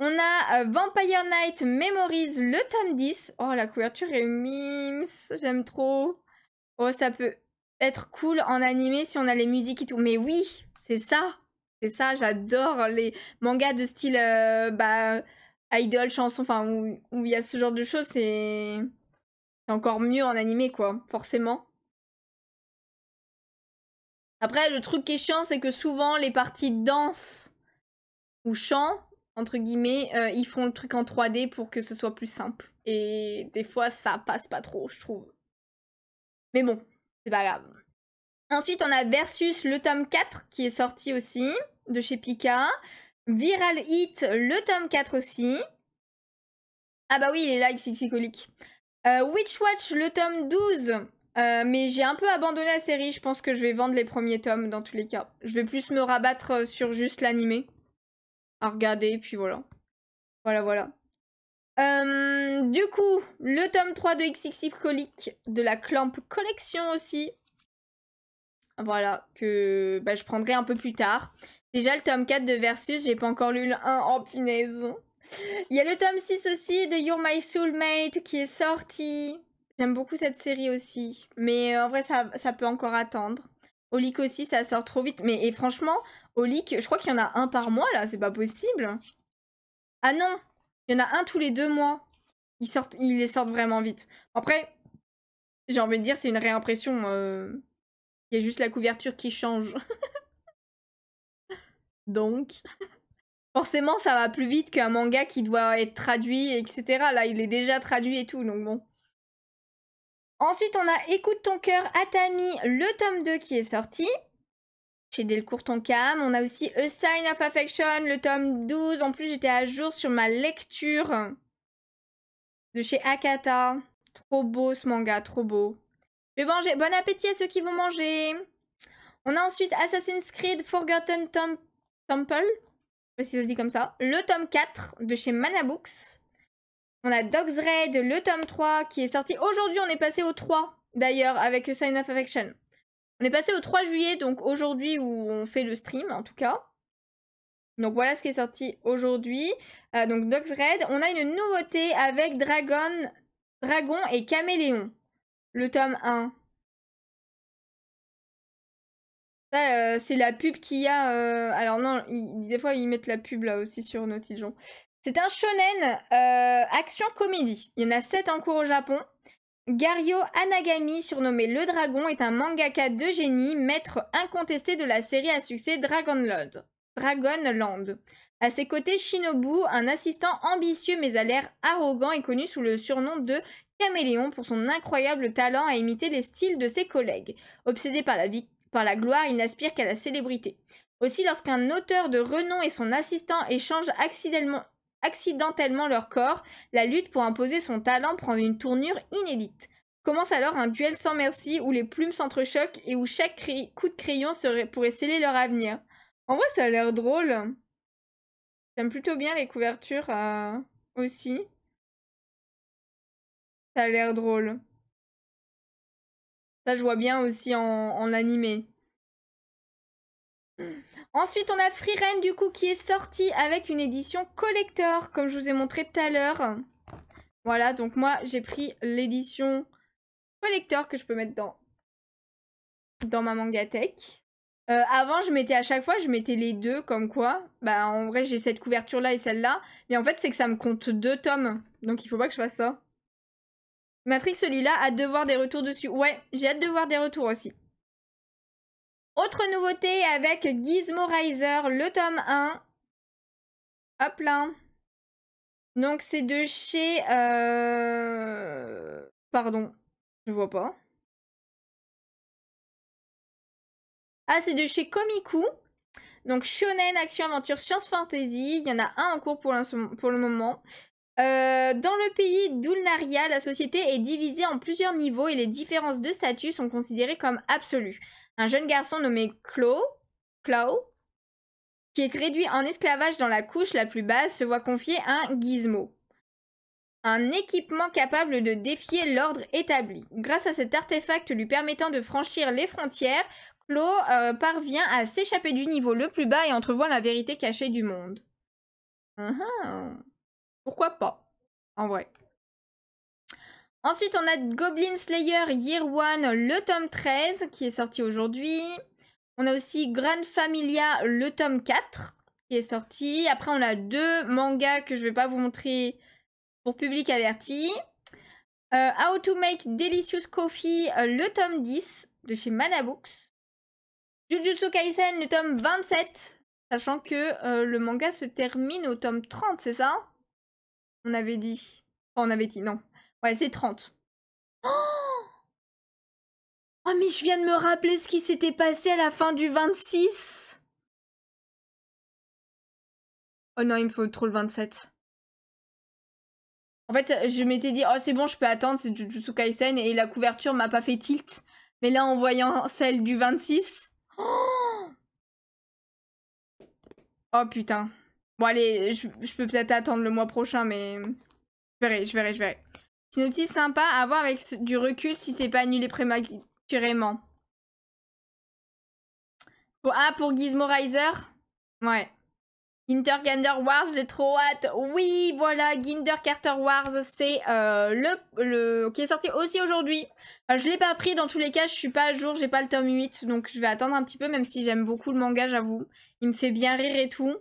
On a Vampire Knight Memories, le tome 10. Oh, la couverture est mimes, j'aime trop. Oh, ça peut être cool en animé si on a les musiques et tout. Mais oui, c'est ça. C'est ça, j'adore les mangas de style idol, chanson, enfin, où il y a ce genre de choses, c'est encore mieux en animé, quoi, forcément. Après, le truc qui est chiant, c'est que souvent, les parties danse ou chant, entre guillemets, ils font le truc en 3D pour que ce soit plus simple. Et des fois, ça passe pas trop, je trouve. Mais bon, c'est pas grave. Ensuite, on a Versus, le tome 4, qui est sorti aussi, de chez Pika. Viral Hit, le tome 4 aussi. Ah bah oui, il est là, Xixicolic. Witch Watch, le tome 12. Mais j'ai un peu abandonné la série, je pense que je vais vendre les premiers tomes dans tous les cas. Je vais plus me rabattre sur juste l'animé. À regarder, puis voilà. Voilà. Du coup, le tome 3 de Xixicolic, de la Clamp Collection aussi. Voilà, que je prendrai un peu plus tard. Déjà, le tome 4 de Versus, j'ai pas encore lu le 1. Oh, punaise. Il y a le tome 6 aussi de You're My Soulmate qui est sorti. J'aime beaucoup cette série aussi. Mais en vrai, ça peut encore attendre. Olic aussi, ça sort trop vite. Mais et franchement, Olic, je crois qu'il y en a un par mois là, c'est pas possible. Ah non, il y en a un tous les 2 mois. Ils les sortent vraiment vite. Après, j'ai envie de dire, c'est une réimpression. Il y a juste la couverture qui change. Donc, forcément, ça va plus vite qu'un manga qui doit être traduit, etc. Là, il est déjà traduit et tout, donc bon. Ensuite, on a Écoute ton cœur, Atami, le tome 2 qui est sorti. Chez Delcourt Tonkam. On a aussi A Sign of Affection, le tome 12. En plus, j'étais à jour sur ma lecture de chez Akata. Trop beau ce manga, trop beau. Je vais manger. Bon appétit à ceux qui vont manger. On a ensuite Assassin's Creed Forgotten Temple. Je sais pas si ça se dit comme ça. Le tome 4 de chez Manabooks. On a Dogs Raid, le tome 3 qui est sorti. Aujourd'hui, on est passé au 3 d'ailleurs avec A Sign of Affection. On est passé au 3 juillet, donc aujourd'hui où on fait le stream en tout cas. Donc voilà ce qui est sorti aujourd'hui. Donc Dogs Raid. On a une nouveauté avec Dragon et Caméléon. Le tome 1. Ça, c'est la pub qu'il y a. Alors non, des fois ils mettent la pub là aussi sur Nautiljon. C'est un shonen action comédie. Il y en a 7 en cours au Japon. Gario Anagami, surnommé Le Dragon, est un mangaka de génie, maître incontesté de la série à succès Dragonland. À ses côtés, Shinobu, un assistant ambitieux mais à l'air arrogant, est connu sous le surnom de Caméléon pour son incroyable talent à imiter les styles de ses collègues. Obsédé par la gloire, il n'aspire qu'à la célébrité. Aussi, lorsqu'un auteur de renom et son assistant échangent accidentellement leur corps, la lutte pour imposer son talent prend une tournure inédite. Commence alors un duel sans merci où les plumes s'entrechoquent et où chaque coup de crayon pourrait sceller leur avenir. En vrai, ça a l'air drôle. J'aime plutôt bien les couvertures aussi. Ça a l'air drôle. Ça, je vois bien aussi en animé. Ensuite, on a Frieren, du coup, qui est sorti avec une édition collector, comme je vous ai montré tout à l'heure. Voilà, donc moi, j'ai pris l'édition collector que je peux mettre dans ma mangatech. Avant, je mettais à chaque fois, je mettais les deux, comme quoi. Bah, en vrai, j'ai cette couverture-là et celle-là. Mais en fait, c'est que ça me compte 2 tomes. Donc, il faut pas que je fasse ça. Matrix, celui-là, hâte de voir des retours dessus. Ouais, j'ai hâte de voir des retours aussi. Autre nouveauté avec Gizmo Riser, le tome 1. Hop là. Donc, c'est de chez... Pardon, je vois pas. Ah, c'est de chez Komiku. Donc, Shonen, Action, Aventure, Science Fantasy. Il y en a un en cours pour le moment. Dans le pays d'Ulnaria, la société est divisée en plusieurs niveaux et les différences de statut sont considérées comme absolues. Un jeune garçon nommé Claw, qui est réduit en esclavage dans la couche la plus basse, se voit confier un gizmo. Un équipement capable de défier l'ordre établi. Grâce à cet artefact lui permettant de franchir les frontières, Claw parvient à s'échapper du niveau le plus bas et entrevoit la vérité cachée du monde. Pourquoi pas, en vrai. Ensuite, on a Goblin Slayer Year One, le tome 13, qui est sorti aujourd'hui. On a aussi Grand Familia, le tome 4, qui est sorti. Après, on a 2 mangas que je vais pas vous montrer pour public averti. How to Make Delicious Coffee, le tome 10, de chez Manabooks. Jujutsu Kaisen, le tome 27, sachant que le manga se termine au tome 30, c'est ça? On avait dit. Enfin, on avait dit, non. Ouais, c'est 30. Oh, mais je viens de me rappeler ce qui s'était passé à la fin du 26. Oh non, il me faut trop le 27. En fait, je m'étais dit, oh c'est bon, je peux attendre, c'est Jujutsu Kaisen, et la couverture m'a pas fait tilt. Mais là, en voyant celle du 26... Oh putain. Bon allez, je peux peut-être attendre le mois prochain, mais... Je verrai. C'est une notice sympa à voir avec du recul si c'est pas annulé prématurément. Pour Gizmo Riser? Ouais. Ginder Gander Wars, j'ai trop hâte. Oui, voilà, Ginder Carter Wars, c'est le qui est sorti aussi aujourd'hui. Je l'ai pas pris, dans tous les cas, je suis pas à jour, j'ai pas le tome 8, donc je vais attendre un petit peu, même si j'aime beaucoup le manga, j'avoue. Il me fait bien rire et tout.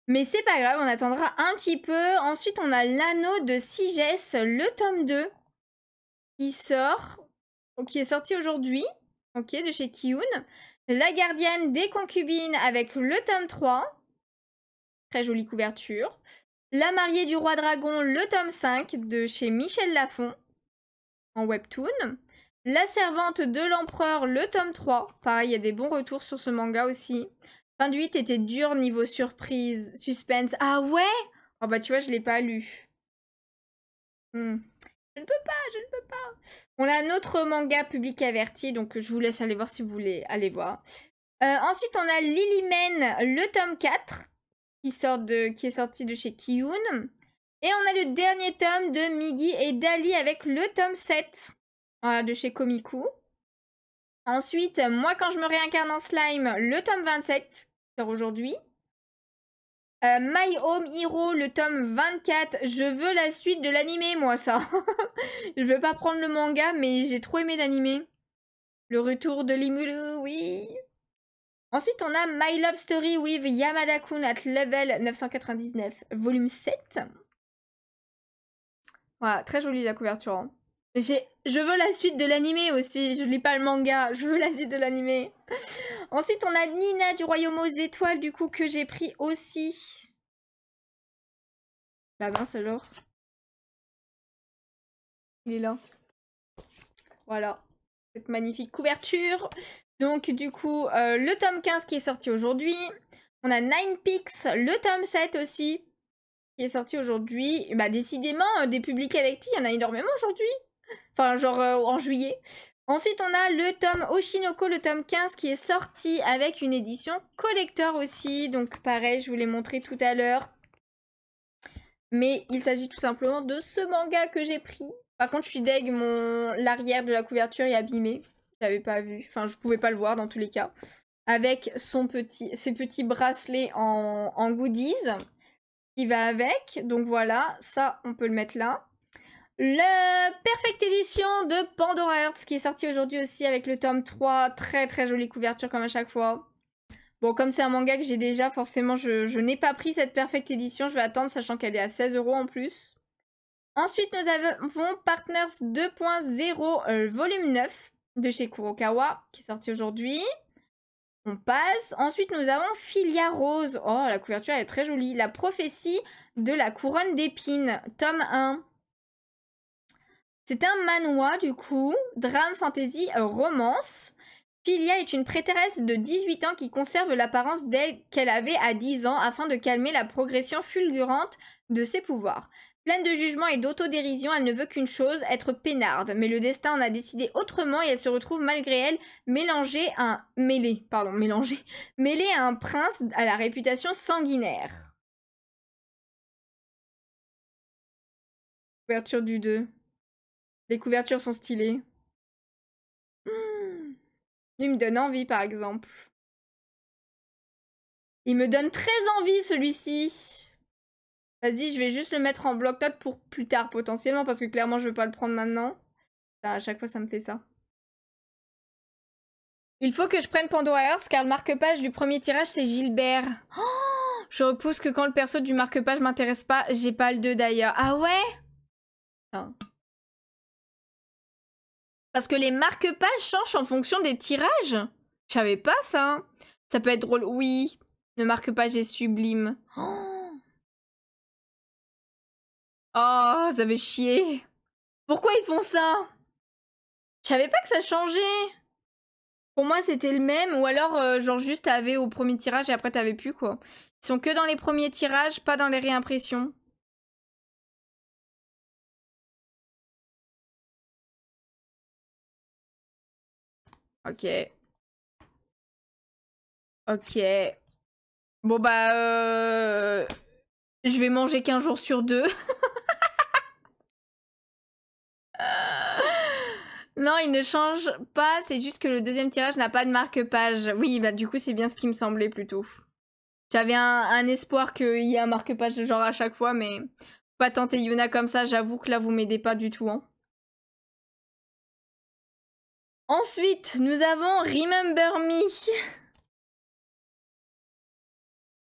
Mais c'est pas grave, on attendra un petit peu. Ensuite, on a l'anneau de Sigès, le tome 2, qui sort, qui est sorti aujourd'hui, ok, de chez Kiyun. La gardienne des concubines avec le tome 3. Très jolie couverture. La mariée du roi dragon, le tome 5 de chez Michel Lafon en webtoon. La servante de l'empereur, le tome 3. Pareil, il y a des bons retours sur ce manga aussi. Fin du 8 était dur niveau surprise, suspense. Ah ouais? Oh bah tu vois, je l'ai pas lu. Je ne peux pas. On a un autre manga public averti, donc je vous laisse aller voir si vous voulez aller voir. Ensuite, on a Lilymen, le tome 4, qui est sorti de chez Kiyun. Et on a le dernier tome de Migi et Dali avec le tome 7, voilà, de chez Komiku. Ensuite, Moi quand je me réincarne en slime, le tome 27, qui sort aujourd'hui. My Home Hero, le tome 24. Je veux la suite de l'animé, moi, ça. Je veux pas prendre le manga, mais j'ai trop aimé l'animé. Le retour de Limulu, oui. Ensuite, on a My Love Story with Yamada-kun at level 999, volume 7. Voilà, très jolie la couverture. Hein. Je veux la suite de l'animé aussi. Je lis pas le manga, je veux la suite de l'animé. Ensuite, on a Nina du Royaume aux Étoiles, du coup, que j'ai pris aussi. Bah mince alors. Il est là. Voilà. Cette magnifique couverture. Donc, du coup, le tome 15 qui est sorti aujourd'hui. On a Nine Peaks, le tome 7 aussi, qui est sorti aujourd'hui. Bah, décidément, des publics avec qui, il y en a énormément aujourd'hui. Enfin, genre en juillet. Ensuite, on a le tome Oshinoko, le tome 15, qui est sorti avec une édition collector aussi. Donc, pareil, je vous l'ai montré tout à l'heure. Mais il s'agit tout simplement de ce manga que j'ai pris. Par contre, je suis deg, l'arrière de la couverture est abîmé. J'avais pas vu. Enfin, je pouvais pas le voir dans tous les cas. Avec ses petits bracelets en goodies qui va avec. Donc voilà, ça, on peut le mettre là. Le Perfect Edition de Pandora Hearts qui est sorti aujourd'hui aussi avec le tome 3. Très très jolie couverture comme à chaque fois. Bon, comme c'est un manga que j'ai déjà, forcément, je n'ai pas pris cette Perfect Edition. Je vais attendre, sachant qu'elle est à 16 € en plus. Ensuite, nous avons Partners 2.0 volume 9 de chez Kurokawa, qui est sorti aujourd'hui. On passe. Ensuite, nous avons Filia Rose. Oh, la couverture elle est très jolie. La prophétie de la couronne d'épines, tome 1. C'est un manhwa, du coup. Drame, fantasy, romance. Filia est une prêtresse de 18 ans qui conserve l'apparence qu'elle avait à 10 ans afin de calmer la progression fulgurante de ses pouvoirs. Pleine de jugement et d'autodérision, elle ne veut qu'une chose, être peinarde. Mais le destin en a décidé autrement et elle se retrouve malgré elle mêlée à un prince à la réputation sanguinaire. Couverture du 2. Les couvertures sont stylées. Lui me donne envie, par exemple. Il me donne très envie, celui-ci. Vas-y, je vais juste le mettre en bloc-notes pour plus tard, potentiellement, parce que clairement, je veux pas le prendre maintenant. Ça, à chaque fois, ça me fait ça. Il faut que je prenne Pandora Hearts, car le marque-page du premier tirage, c'est Gilbert. Oh, je repousse que quand le perso du marque-page m'intéresse pas, j'ai pas le 2 d'ailleurs. Ah ouais? Non. Parce que les marque-pages changent en fonction des tirages. Je savais pas ça. Ça peut être drôle. Oui, le marque-page est sublime. Oh, ça fait chier. Pourquoi ils font ça? Je savais pas que ça changeait. Pour moi, c'était le même. Ou alors, genre, juste t'avais au premier tirage et après t'avais plus, quoi. Ils sont que dans les premiers tirages, pas dans les réimpressions. Ok. Ok. Bon, bah, je vais manger qu'un jour sur 2. Non, il ne change pas, c'est juste que le deuxième tirage n'a pas de marque-page. Oui, bah du coup, c'est bien ce qui me semblait plutôt. J'avais un espoir qu'il y ait un marque-page de genre à chaque fois, mais pas tenter Yuna comme ça, j'avoue que là, vous m'aidez pas du tout. Hein. Ensuite, nous avons Remember Me,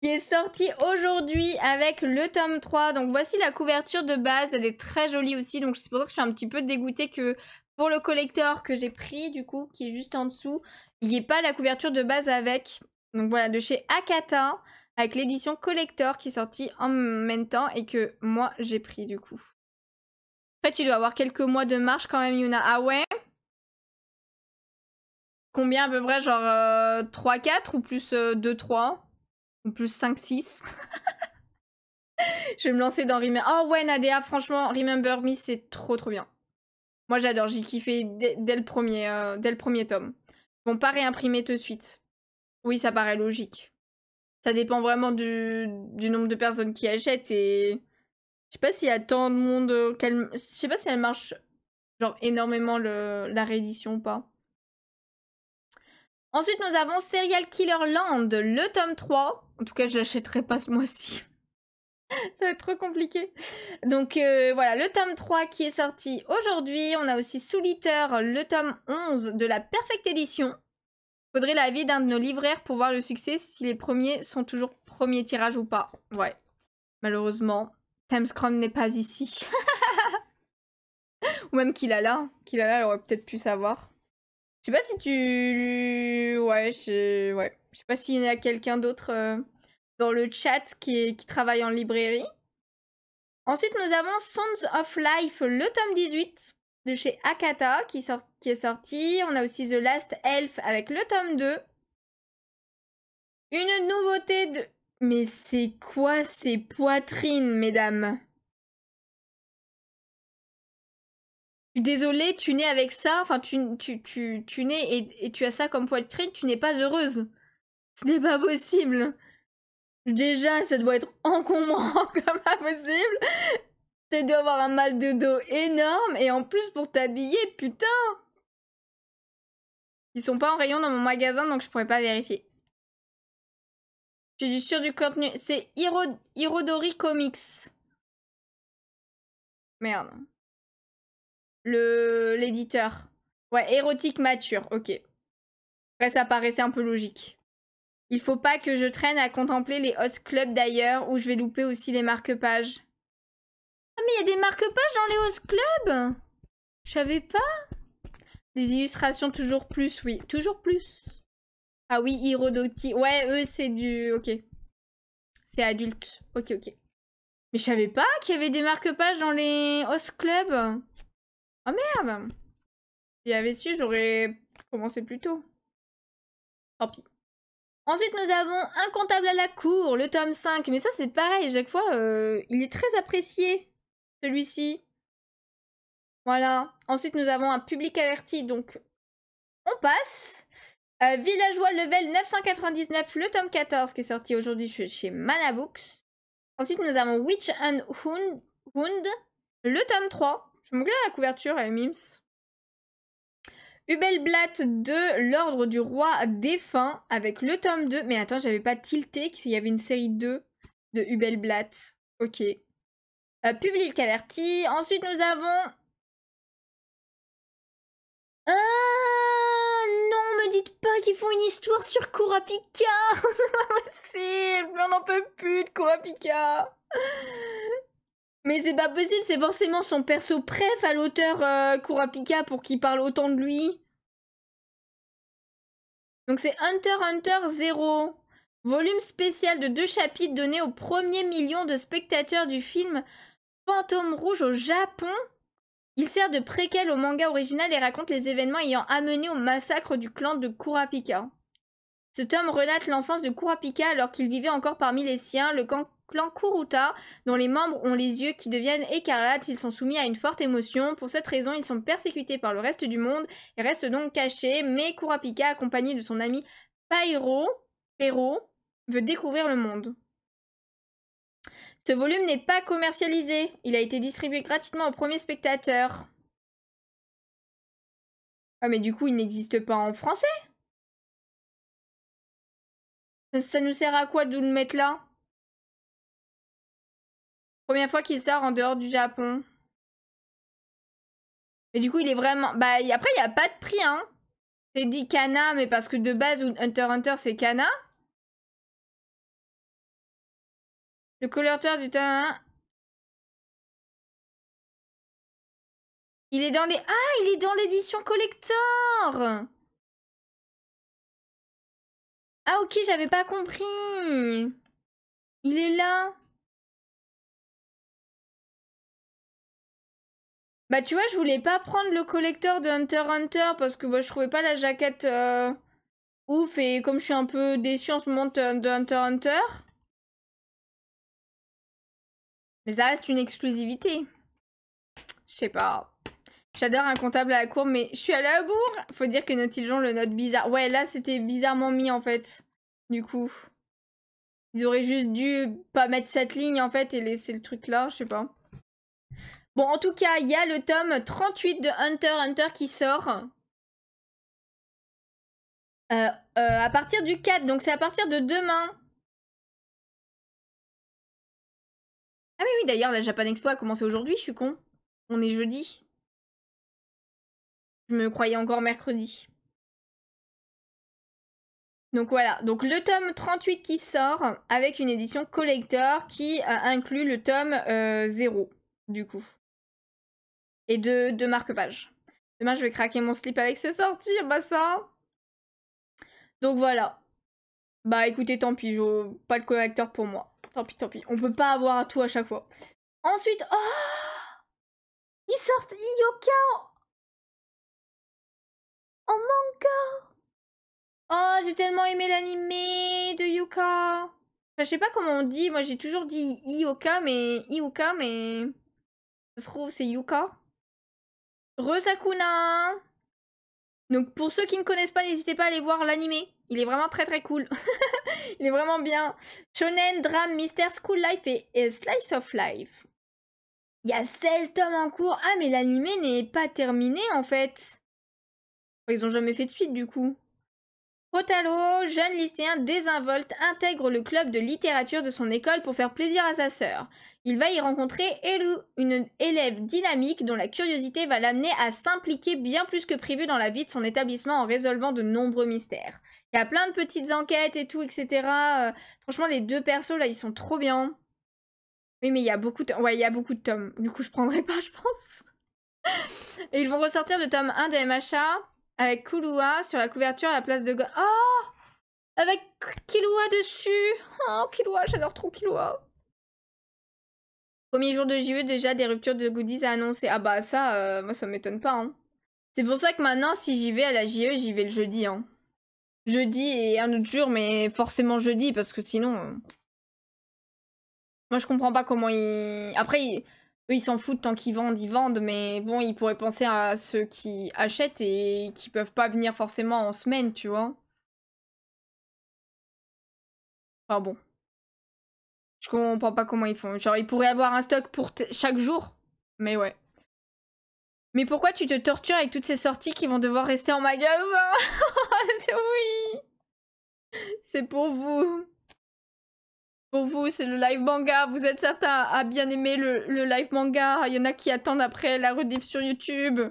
qui est sorti aujourd'hui avec le tome 3. Donc voici la couverture de base, elle est très jolie aussi, donc c'est pour ça que je suis un petit peu dégoûtée que pour le collector que j'ai pris, du coup, qui est juste en dessous, il n'y ait pas la couverture de base avec. Donc voilà, de chez Akata, avec l'édition collector qui est sortie en même temps et que moi j'ai pris du coup. Après, tu dois avoir quelques mois de marche quand même, Yuna. Ah ouais? Combien à peu près? Genre 3-4 ou plus 2-3? Ou plus 5-6? Je vais me lancer dans Remember. Oh ouais, Nadia, franchement, Remember Me, c'est trop trop bien. Moi j'adore, j'ai kiffé dès le premier tome. Ils vont pas réimprimer tout de suite. Oui, ça paraît logique. Ça dépend vraiment du nombre de personnes qui achètent et... Je sais pas s'il y a tant de monde je sais pas si elle marche genre énormément la réédition ou pas. Ensuite, nous avons Serial Killer Land, le tome 3. En tout cas, je l'achèterai pas ce mois-ci. Ça va être trop compliqué. Donc voilà, le tome 3 qui est sorti aujourd'hui. On a aussi Souliter, le tome 11 de la Perfect Edition. Faudrait l'avis d'un de nos livraires pour voir le succès, si les premiers sont toujours premier tirage ou pas. Ouais, malheureusement, Timescrum n'est pas ici. Ou même Kilala. Kilala, elle aurait peut-être pu savoir. Je sais pas si tu... Ouais, je sais pas s'il y a quelqu'un d'autre dans le chat qui travaille en librairie. Ensuite, nous avons Sons of Life, le tome 18 de chez Akata qui est sorti. On a aussi The Last Elf avec le tome 2. Une nouveauté de... Mais c'est quoi ces poitrines, mesdames? Je suis désolée, tu nais avec ça, enfin tu nais et tu as ça comme poitrine, tu n'es pas heureuse. Ce n'est pas possible. Déjà, ça doit être encombrant comme pas possible. T'as dû avoir un mal de dos énorme. Et en plus, pour t'habiller, putain. Ils sont pas en rayon dans mon magasin, donc je pourrais pas vérifier. Je suis sûr du contenu. C'est Hirodori Comics. Merde. L'éditeur. Ouais, érotique mature, ok. Après, ça paraissait un peu logique. Il faut pas que je traîne à contempler les host clubs d'ailleurs, où je vais louper aussi les marque-pages. Ah, mais il y a des marque-pages dans les host clubs? Je savais pas. Les illustrations, toujours plus, oui. Toujours plus. Ah oui, Hirodoti. Ouais, eux, c'est du... Ok. C'est adulte. Ok, ok. Mais je savais pas qu'il y avait des marque-pages dans les host clubs. Oh merde. Si j'avais su, j'aurais commencé plus tôt. Tant pis. Ensuite, nous avons Un comptable à la cour, le tome 5. Mais ça, c'est pareil, chaque fois, il est très apprécié, celui-ci. Voilà. Ensuite, nous avons Un public averti, donc on passe. Villageois level 999, le tome 14, qui est sorti aujourd'hui chez Mana Books. Ensuite, nous avons Witch and Hound, le tome 3. Je me à la couverture, elle mims. Hubelblatt de l'ordre du roi défunt avec le tome 2. Mais attends, j'avais pas tilté qu'il y avait une série 2 de Hubelblatt. Ok. Public averti. Ensuite, nous avons... Ah non, me dites pas qu'ils font une histoire sur Kurapika. C'est... On n'en peut plus de Kurapika. Mais c'est pas possible, c'est forcément son perso préf à l'auteur Kurapika pour qu'il parle autant de lui. Donc c'est Hunter x Hunter 0. Volume spécial de 2 chapitres donné au premier million de spectateurs du film Fantôme Rouge au Japon. Il sert de préquel au manga original et raconte les événements ayant amené au massacre du clan de Kurapika. Ce tome relate l'enfance de Kurapika alors qu'il vivait encore parmi les siens, le clan Kuruta, dont les membres ont les yeux qui deviennent écarlates. Ils sont soumis à une forte émotion. Pour cette raison, ils sont persécutés par le reste du monde et restent donc cachés. Mais Kurapika, accompagné de son ami Pero, veut découvrir le monde. Ce volume n'est pas commercialisé. Il a été distribué gratuitement aux premiers spectateurs. Ah mais du coup, il n'existe pas en français? Ça nous sert à quoi de le mettre là? Première fois qu'il sort en dehors du Japon. Mais du coup, il est vraiment... Bah, après, il n'y a pas de prix, hein. C'est dit Kana, mais parce que de base, Hunter x Hunter, c'est Kana. Le collecteur du tome 1. Il est dans les... Ah, il est dans l'édition collector. Ah, ok, j'avais pas compris. Il est là. Bah, tu vois, je voulais pas prendre le collector de Hunter x Hunter parce que bah, je trouvais pas la jaquette ouf. Et comme je suis un peu déçue en ce moment de Hunter x Hunter. Mais ça reste une exclusivité. Je sais pas. J'adore Un comptable à la cour, mais je suis à la bourre. Faut dire que Nautiljon le note bizarre. Ouais, là, c'était bizarrement mis, en fait. Du coup. Ils auraient juste dû pas mettre cette ligne, en fait, et laisser le truc là. Je sais pas. Bon, en tout cas, il y a le tome 38 de Hunter x Hunter qui sort. À partir du 4, donc c'est à partir de demain. Ah oui, d'ailleurs, la Japan Expo a commencé aujourd'hui, je suis con. On est jeudi. Je me croyais encore mercredi. Donc voilà, donc le tome 38 qui sort avec une édition collector qui inclut le tome 0, du coup. Et deux marque-pages. Demain, je vais craquer mon slip avec ses sorties, bah ça. Donc voilà. Bah écoutez, tant pis, pas de collector pour moi. Tant pis, tant pis. On peut pas avoir tout à chaque fois. Ensuite, oh, ils sortent Ioka en manga. Oh, j'ai tellement aimé l'animé de Yuka. Enfin, je sais pas comment on dit. Moi, j'ai toujours dit Ioka, mais ça se trouve, c'est Yuka. Resakuna. Donc, pour ceux qui ne connaissent pas, n'hésitez pas à aller voir l'animé. Il est vraiment très très cool. Il est vraiment bien. Shonen, drame, mystère, school life et slice of life. Il y a 16 tomes en cours. Ah, mais l'animé n'est pas terminé, en fait. Ils ont jamais fait de suite, du coup. Rotaro, jeune lycéen désinvolte, intègre le club de littérature de son école pour faire plaisir à sa sœur. Il va y rencontrer Eru, une élève dynamique dont la curiosité va l'amener à s'impliquer bien plus que prévu dans la vie de son établissement en résolvant de nombreux mystères. Il y a plein de petites enquêtes et tout, etc. Franchement, les deux persos, là, ils sont trop bien. Oui, mais il y a beaucoup de... Ouais, il y a beaucoup de tomes. Du coup, je prendrai pas, je pense. Et ils vont ressortir le tome 1 de MHA avec Killua sur la couverture à la place de... Oh, avec Killua dessus. Oh, Killua, j'adore trop Killua. Premier jour de JE, déjà des ruptures de goodies à annoncer. Ah bah ça, moi ça m'étonne pas. Hein. C'est pour ça que maintenant, si j'y vais à la JE, j'y vais le jeudi. Hein. Jeudi et un autre jour, mais forcément jeudi, parce que sinon... Moi je comprends pas comment ils... Après, eux ils s'en foutent tant qu'ils vendent, mais bon, ils pourraient penser à ceux qui achètent et qui peuvent pas venir forcément en semaine, tu vois. Enfin bon. Je comprends pas comment ils font. Genre, ils pourraient avoir un stock pour chaque jour. Mais ouais. Mais pourquoi tu te tortures avec toutes ces sorties qui vont devoir rester en magasin? Oui. C'est pour vous. Pour vous, c'est le live manga. Vous êtes certains à bien aimer le live manga. Il y en a qui attendent après la rediff sur YouTube.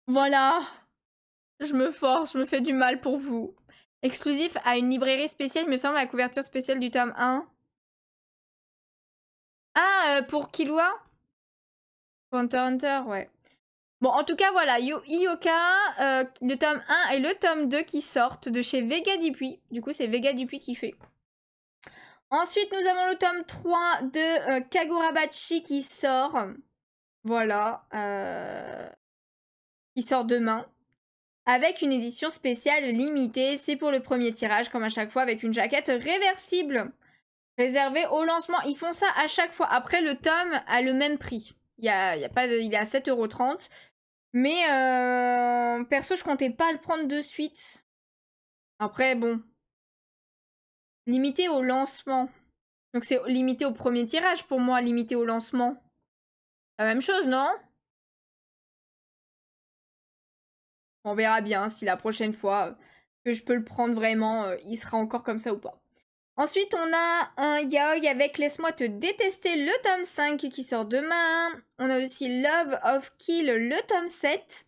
Voilà. Je me force, je me fais du mal pour vous. Exclusif à une librairie spéciale, il me semble, la couverture spéciale du tome 1. Ah, pour Killua? Hunter Hunter, ouais. Bon, en tout cas, voilà, Ioka, le tome 1 et le tome 2 qui sortent de chez Vega Dupuis. Du coup, c'est Vega Dupuis qui fait. Ensuite, nous avons le tome 3 de Kagurabachi qui sort. Voilà. Qui sort demain. Avec une édition spéciale limitée. C'est pour le premier tirage, comme à chaque fois, avec une jaquette réversible. Réservée au lancement. Ils font ça à chaque fois. Après, le tome a le même prix. Il est à 7,30 €. Mais perso, je comptais pas le prendre de suite. Après, bon. Limité au lancement. Donc c'est limité au premier tirage pour moi, limité au lancement. La même chose, non? On verra bien si la prochaine fois que je peux le prendre vraiment, il sera encore comme ça ou pas. Ensuite, on a un yaoi avec Laisse-moi te détester, le tome 5 qui sort demain. On a aussi Love of Kill, le tome 7.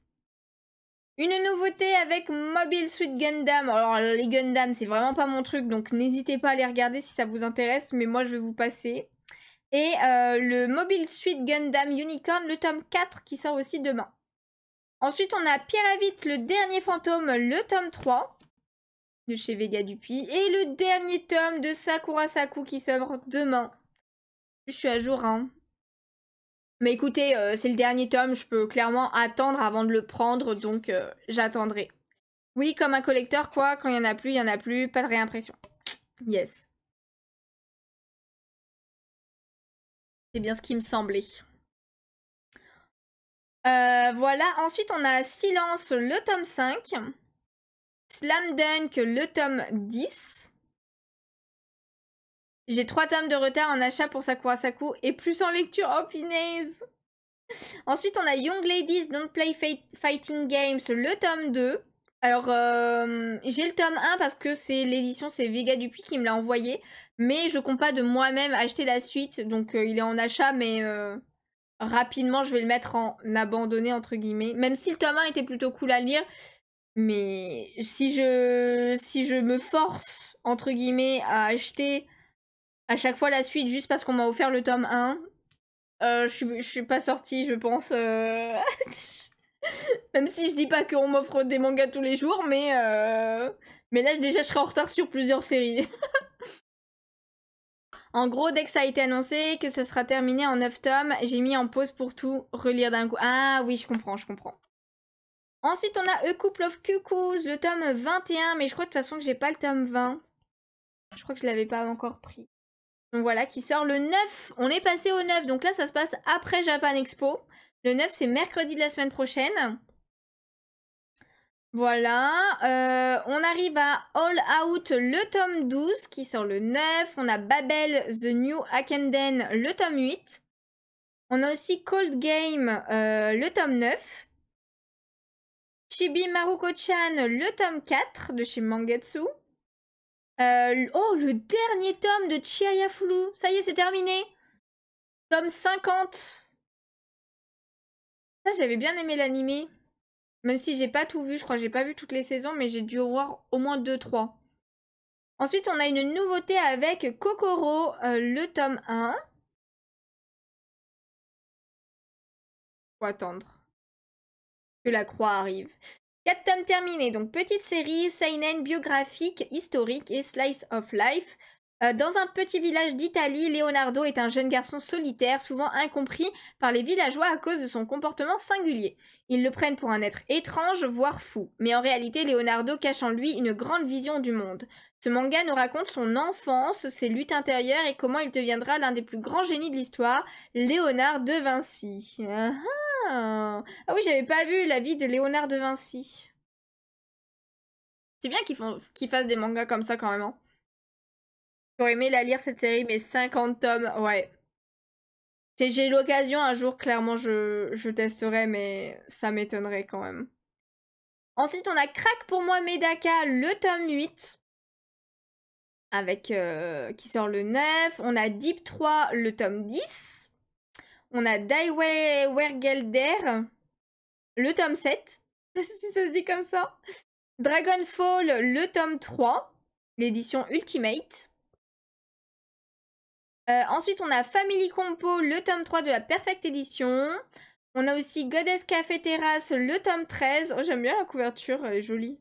Une nouveauté avec Mobile Suit Gundam. Alors, les Gundam, c'est vraiment pas mon truc, donc n'hésitez pas à les regarder si ça vous intéresse, mais moi, je vais vous passer. Et le Mobile Suit Gundam Unicorn, le tome 4, qui sort aussi demain. Ensuite, on a Pierre à Vite, le dernier fantôme, le tome 3, de chez Vega Dupuis. Et le dernier tome de Sakura Saku qui sort demain. Je suis à jour, hein. Mais écoutez, c'est le dernier tome, je peux clairement attendre avant de le prendre, donc j'attendrai. Oui, comme un collecteur, quoi, quand il y en a plus, il y en a plus, pas de réimpression. Yes. C'est bien ce qui me semblait. Voilà, ensuite on a Silence, le tome 5. Slam Dunk, le tome 10. J'ai 3 tomes de retard en achat pour Sakura Saku et plus en lecture. Oh, punaise. Ensuite, on a Young Ladies Don't Play Fighting Games, le tome 2. Alors, j'ai le tome 1 parce que c'est l'édition, c'est Vega Dupuis qui me l'a envoyé. Mais je compte pas de moi-même acheter la suite. Donc, il est en achat, mais rapidement, je vais le mettre en abandonné, entre guillemets. Même si le tome 1 était plutôt cool à lire. Mais si je me force, entre guillemets, à acheter à chaque fois la suite juste parce qu'on m'a offert le tome 1, je suis pas sortie, je pense. Même si je dis pas qu'on m'offre des mangas tous les jours, mais là déjà je serai en retard sur plusieurs séries. En gros, dès que ça a été annoncé que ça sera terminé en 9 tomes, j'ai mis en pause pour tout relire d'un coup. Ah oui, je comprends, je comprends. Ensuite, on a A Couple of Cuckoos, le tome 21, mais je crois de toute façon que j'ai pas le tome 20. Je crois que je l'avais pas encore pris. Donc voilà, qui sort le 9. On est passé au 9, donc là ça se passe après Japan Expo. Le 9, c'est mercredi de la semaine prochaine. Voilà. On arrive à All Out, le tome 12, qui sort le 9. On a Babel, The New Akenden, le tome 8. On a aussi Cold Game, le tome 9. Chibi Maruko-chan, le tome 4 de chez Mangetsu. Oh, le dernier tome de Chihaya Furu. Ça y est, c'est terminé. Tome 50. Ça, j'avais bien aimé l'animé. Même si j'ai pas tout vu, je crois que j'ai pas vu toutes les saisons, mais j'ai dû voir au moins 2-3. Ensuite, on a une nouveauté avec Kokoro, le tome 1. Faut attendre que la croix arrive. 4 tomes terminés, donc petite série, seinen, biographique, historique et slice of life. Dans un petit village d'Italie, Leonardo est un jeune garçon solitaire, souvent incompris par les villageois à cause de son comportement singulier. Ils le prennent pour un être étrange, voire fou. Mais en réalité, Leonardo cache en lui une grande vision du monde. Ce manga nous raconte son enfance, ses luttes intérieures et comment il deviendra l'un des plus grands génies de l'histoire, Léonard de Vinci. Ah oui, j'avais pas vu la vie de Léonard de Vinci. C'est bien qu'ils fassent des mangas comme ça quand même. Hein. J'aurais aimé la lire cette série, mais 50 tomes, ouais. Si j'ai l'occasion un jour, clairement je testerai, mais ça m'étonnerait quand même. Ensuite, on a Crack pour moi Medaka, le tome 8. Avec qui sort le 9. On a Deep 3, le tome 10. On a Daiwei Wergelder, le tome 7. Je sais pas si ça se dit comme ça. Dragonfall, le tome 3. L'édition Ultimate. Ensuite, on a Family Compo, le tome 3 de la Perfect Edition. On a aussi Goddess Café Terrace, le tome 13. Oh, j'aime bien la couverture, elle est jolie.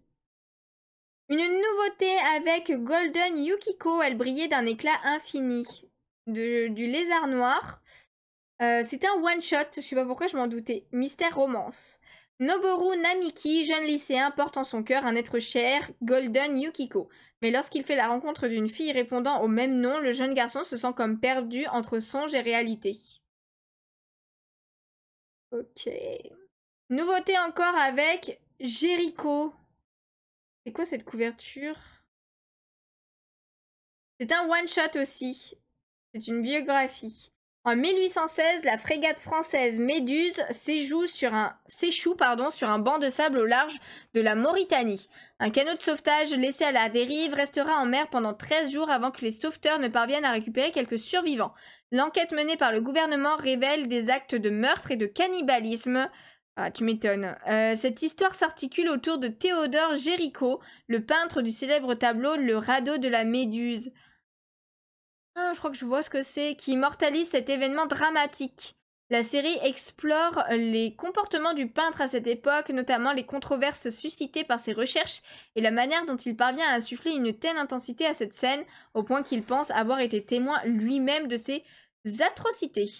Une nouveauté avec Golden Yukiko, elle brillait d'un éclat infini. Du lézard noir. C'était un one-shot, je sais pas pourquoi je m'en doutais. Mystère romance. Noboru Namiki, jeune lycéen, porte en son cœur un être cher, Golden Yukiko. Mais lorsqu'il fait la rencontre d'une fille répondant au même nom, le jeune garçon se sent comme perdu entre songe et réalité. Ok. Nouveauté encore avec Jericho. C'est quoi cette couverture? C'est un one-shot aussi. C'est une biographie. En 1816, la frégate française Méduse s'échoue sur un banc de sable au large de la Mauritanie. Un canot de sauvetage laissé à la dérive restera en mer pendant 13 jours avant que les sauveteurs ne parviennent à récupérer quelques survivants. L'enquête menée par le gouvernement révèle des actes de meurtre et de cannibalisme. Ah, tu m'étonnes. Cette histoire s'articule autour de Théodore Géricault, le peintre du célèbre tableau Le radeau de la Méduse. Ah, je crois que je vois ce que c'est, qui immortalise cet événement dramatique. La série explore les comportements du peintre à cette époque, notamment les controverses suscitées par ses recherches et la manière dont il parvient à insuffler une telle intensité à cette scène, au point qu'il pense avoir été témoin lui-même de ces atrocités.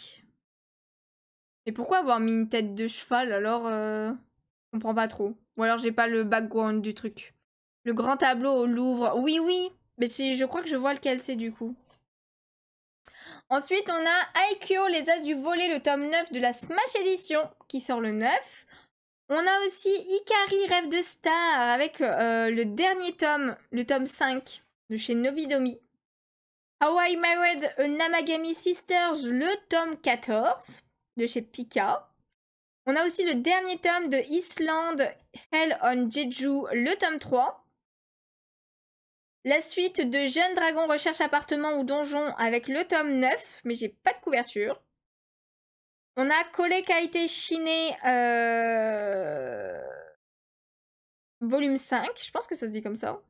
Et pourquoi avoir mis une tête de cheval alors je comprends pas trop. Ou alors j'ai pas le background du truc. Le grand tableau au Louvre. Oui, oui. Mais je crois que je vois lequel c'est du coup. Ensuite, on a Aikyo, les As du volet, le tome 9 de la Smash Edition, qui sort le 9. On a aussi Ikari, Rêve de Star, avec le dernier tome, le tome 5, de chez Nobidomi. How I Married a Namagami Sisters, le tome 14, de chez Pika. On a aussi le dernier tome de Island, Hell on Jeju, le tome 3. La suite de Jeune Dragon Recherche Appartement ou Donjon avec le tome 9, mais j'ai pas de couverture. On a Kole Kaite Shine volume 5, je pense que ça se dit comme ça.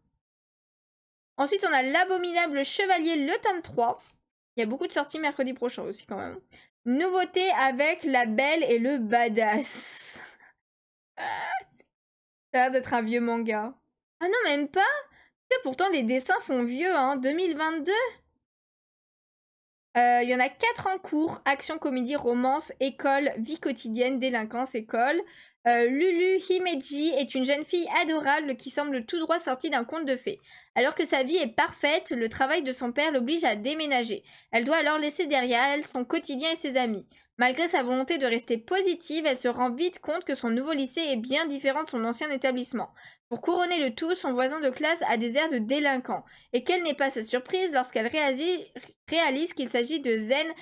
Ensuite, on a L'Abominable Chevalier, le tome 3. Il y a beaucoup de sorties mercredi prochain aussi quand même. Nouveauté avec La Belle et le Badass. Ça a l'air d'être un vieux manga. Ah non, même pas. Pourtant, les dessins font vieux, hein. 2022. Il y en a 4 en cours. Action, comédie, romance, école, vie quotidienne, délinquance, école. Lulu Himeji est une jeune fille adorable qui semble tout droit sortie d'un conte de fées. Alors que sa vie est parfaite, le travail de son père l'oblige à déménager. Elle doit alors laisser derrière elle son quotidien et ses amis. Malgré sa volonté de rester positive, elle se rend vite compte que son nouveau lycée est bien différent de son ancien établissement. Pour couronner le tout, son voisin de classe a des airs de délinquant. Et quelle n'est pas sa surprise lorsqu'elle réalise qu'il s'agit de Zen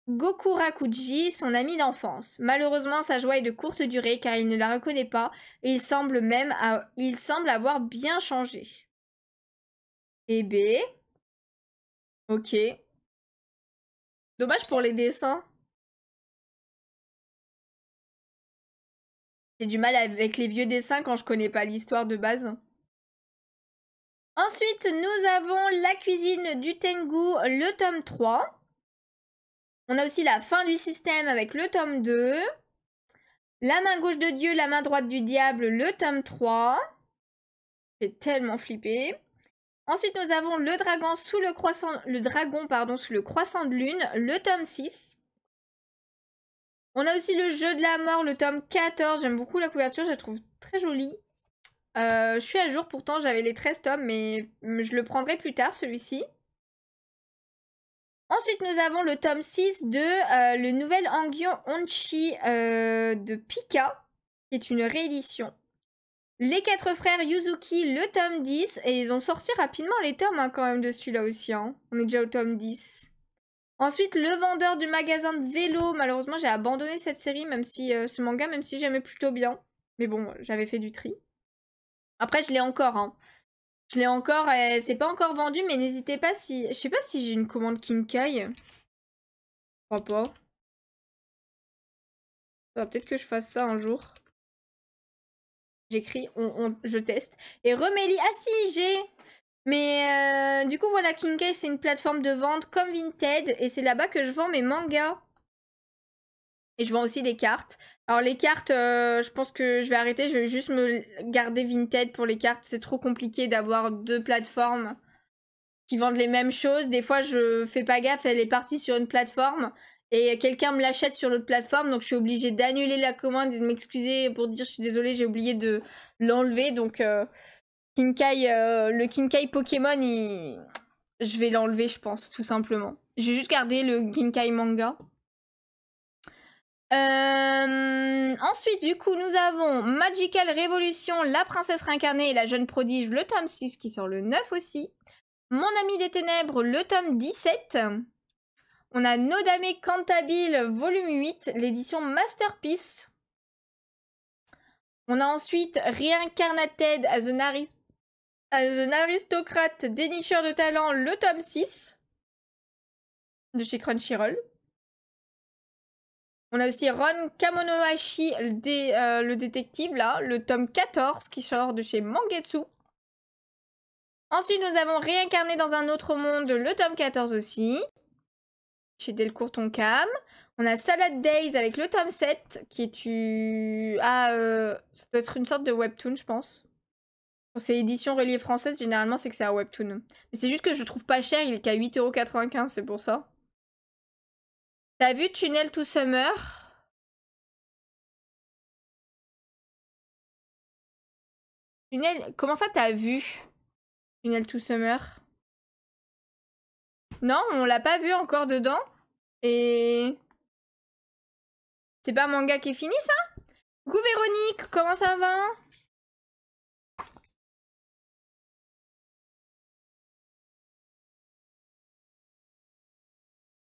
Gokurakuji, son ami d'enfance. Malheureusement, sa joie est de courte durée car il ne la reconnaît pas et il semble avoir bien changé. Et B. Ok. Dommage pour les dessins. J'ai du mal avec les vieux dessins quand je connais pas l'histoire de base. Ensuite, nous avons La cuisine du Tengu, le tome 3. On a aussi La fin du système avec le tome 2. La main gauche de Dieu, la main droite du diable, le tome 3. J'ai tellement flippé. Ensuite, nous avons Le dragon sous le croissant, sous le croissant de lune, le tome 6. On a aussi Le jeu de la mort, le tome 14. J'aime beaucoup la couverture, je la trouve très jolie. Je suis à jour, pourtant j'avais les 13 tomes, mais je le prendrai plus tard, celui-ci. Ensuite, nous avons le tome 6 de le nouvel Angyo Onchi de Pika, qui est une réédition. Les 4 frères Yuzuki, le tome 10, et ils ont sorti rapidement les tomes hein, quand même de celui-là aussi. Hein. On est déjà au tome 10. Ensuite, Le vendeur du magasin de vélo. Malheureusement, j'ai abandonné cette série, même si ce manga, même si j'aimais plutôt bien. Mais bon, j'avais fait du tri. Après, je l'ai encore. Hein. Je l'ai encore. C'est pas encore vendu, mais n'hésitez pas si... Je sais pas si j'ai une commande Kinkai. Je crois pas. Peut-être que je fasse ça un jour. J'écris, je teste. Et Remélie, ah si, j'ai... Mais du coup, voilà, Kinkai, c'est une plateforme de vente comme Vinted. Et c'est là-bas que je vends mes mangas. Et je vends aussi des cartes. Alors les cartes, je pense que je vais arrêter. Je vais juste me garder Vinted pour les cartes. C'est trop compliqué d'avoir 2 plateformes qui vendent les mêmes choses. Des fois, je fais pas gaffe. Elle est partie sur une plateforme. Et quelqu'un me l'achète sur l'autre plateforme. Donc je suis obligée d'annuler la commande et de m'excuser pour dire je suis désolée, j'ai oublié de l'enlever. Donc Kinkai, le Kinkai Pokémon, je vais l'enlever, je pense, tout simplement. Je vais juste garder le Kinkai manga. Ensuite, du coup, nous avons Magical Revolution, La princesse réincarnée et la jeune prodige, le tome 6 qui sort le 9 aussi. Mon ami des ténèbres, le tome 17. On a Nodame Cantabile, volume 8, l'édition Masterpiece. On a ensuite Reincarnated as an aristocrate dénicheur de talent, le tome 6 de chez Crunchyroll. On a aussi Ron Kamonohashi, le détective, là, le tome 14 qui sort de chez Mangetsu. Ensuite, nous avons Réincarné dans un autre monde, le tome 14 aussi, chez Delcourt Tonkam. On a Salad Days avec le tome 7, qui est ça doit être une sorte de webtoon, je pense. Quand c'est édition reliée française, généralement, c'est que c'est un webtoon. Mais c'est juste que je le trouve pas cher, il est qu'à 8,95 €, c'est pour ça. T'as vu Tunnel to Summer? Tunnel... Comment ça t'as vu Tunnel to Summer? Non, on l'a pas vu encore dedans. Et... C'est pas un manga qui est fini, ça? Coucou Véronique, comment ça va?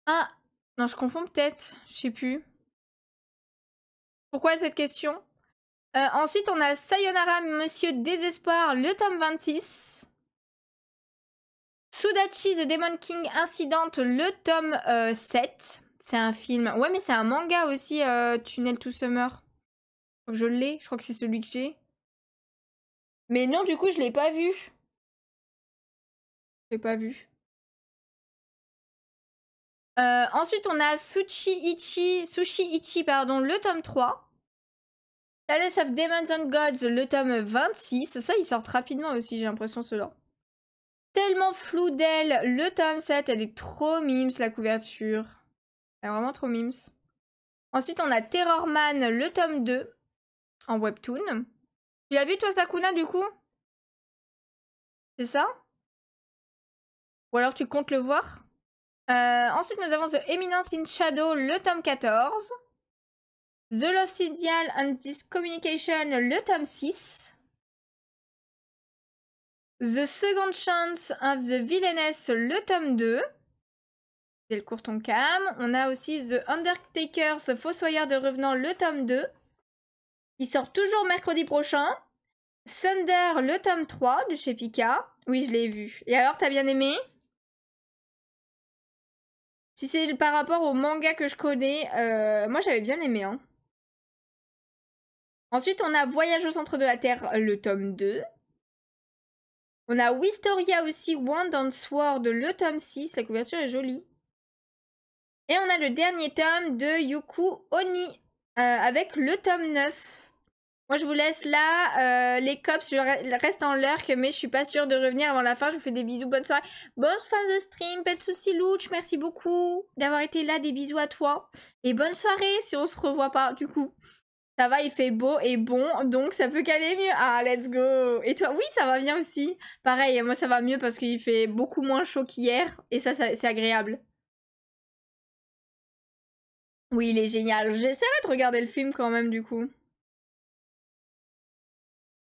Ah, non, je confonds peut-être. Je sais plus. Pourquoi cette question? Ensuite, on a Sayonara Monsieur Désespoir, le tome 26. Sudachi The Demon King Incident, le tome 7. C'est un film. Ouais, mais c'est un manga aussi, Tunnel to Summer. Je l'ai, je crois que c'est celui que j'ai. Mais non, du coup, je l'ai pas vu. Je l'ai pas vu. Ensuite, on a Sushi Ichi, pardon, le tome 3. Palace of Demons and Gods, le tome 26. Ça, ils sortent rapidement aussi, j'ai l'impression, ceux-là. Tellement flou d'elle, le tome 7. Elle est trop mimes, la couverture. Elle est vraiment trop mimes. Ensuite, on a Terrorman, le tome 2. En webtoon. Tu l'as vu, toi, Sakuna, du coup? C'est ça? Ou alors tu comptes le voir? Ensuite, nous avons The Eminence in Shadow, le tome 14. The Lost Signal and Discommunication, le tome 6. The Second Chance of the Villainess, le tome 2. C'est le courton cam. On a aussi The Undertaker's Fossoyeur de Revenants, le tome 2. Qui sort toujours mercredi prochain. Thunder, le tome 3 de chez Pika. Oui, je l'ai vu. Et alors, t'as bien aimé? Si c'est par rapport au manga que je connais, moi j'avais bien aimé. Hein. Ensuite, on a Voyage au centre de la Terre, le tome 2. On a Wistoria aussi, Wand and Sword, le tome 6. La couverture est jolie. Et on a le dernier tome de Yuku Oni, avec le tome 9. Moi, je vous laisse là. Les cops, je reste en lurk, mais je suis pas sûre de revenir avant la fin. Je vous fais des bisous. Bonne soirée. Bonne fin de stream. Pas de soucis, Louch. Merci beaucoup d'avoir été là. Des bisous à toi. Et bonne soirée si on se revoit pas, du coup. Ça va, il fait beau et bon, donc ça peut caler mieux. Ah, let's go. Et toi? Oui, ça va bien aussi. Pareil, moi, ça va mieux parce qu'il fait beaucoup moins chaud qu'hier. Et ça c'est agréable. Oui, il est génial. J'essaierai de regarder le film quand même, du coup.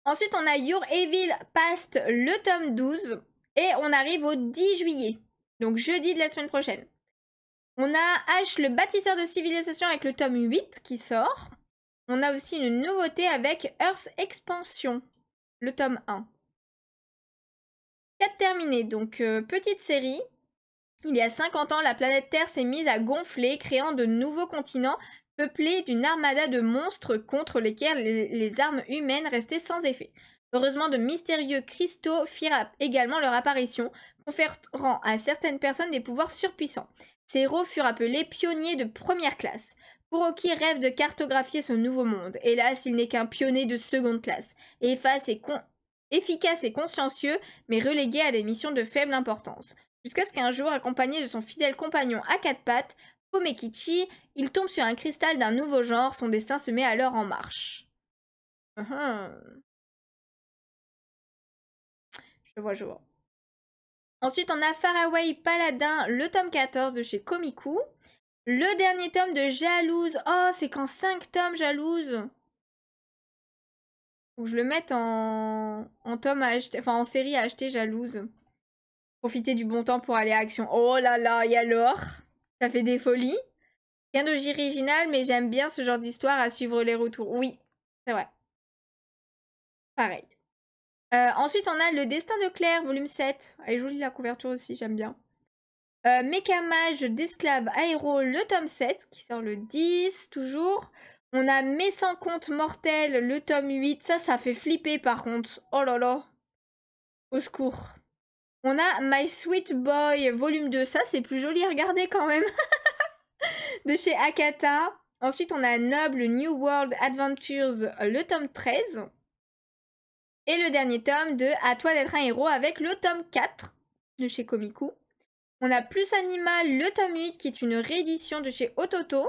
Ensuite, on a Your Evil Past, le tome 12. Et on arrive au 10 juillet. Donc jeudi de la semaine prochaine. On a Ash, le bâtisseur de civilisation, avec le tome 8 qui sort. On a aussi une nouveauté avec Earth Expansion, le tome 1. 4 terminés, donc petite série. Il y a 50 ans, la planète Terre s'est mise à gonfler, créant de nouveaux continents peuplés d'une armada de monstres contre lesquels les armes humaines restaient sans effet. Heureusement, de mystérieux cristaux firent également leur apparition, conférant à certaines personnes des pouvoirs surpuissants. Ces héros furent appelés pionniers de première classe. Kuroki rêve de cartographier ce nouveau monde. Hélas, il n'est qu'un pionnier de seconde classe, efficace et consciencieux, mais relégué à des missions de faible importance. Jusqu'à ce qu'un jour, accompagné de son fidèle compagnon à quatre pattes, Pomekichi, il tombe sur un cristal d'un nouveau genre, son destin se met alors en marche. Je vois. Ensuite, on a Faraway Paladin, le tome 14 de chez Komiku. Le dernier tome de Jalouse. Oh, c'est qu'en 5 tomes, Jalouse. Faut que je le mette en tome à acheter, enfin en série à acheter, Jalouse. Profiter du bon temps pour aller à Action. Oh là là, et alors? Ça fait des folies. Rien d'original, mais j'aime bien ce genre d'histoire à suivre les retours. Oui, c'est vrai. Pareil. Ensuite, on a Le Destin de Claire, volume 7. Elle est jolie la couverture aussi, j'aime bien. Mécamage d'esclaves aéro, le tome 7, qui sort le 10, toujours. On a Mes sans compte mortels, le tome 8. Ça fait flipper par contre. Oh là là. Au secours. On a My Sweet Boy, volume 2. Ça, c'est plus joli à regarder quand même. De chez Akata. Ensuite, on a Noble New World Adventures, le tome 13. Et le dernier tome de À toi d'être un héros avec le tome 4 de chez Komiku. On a Plus Animal, le tome 8, qui est une réédition de chez Ototo.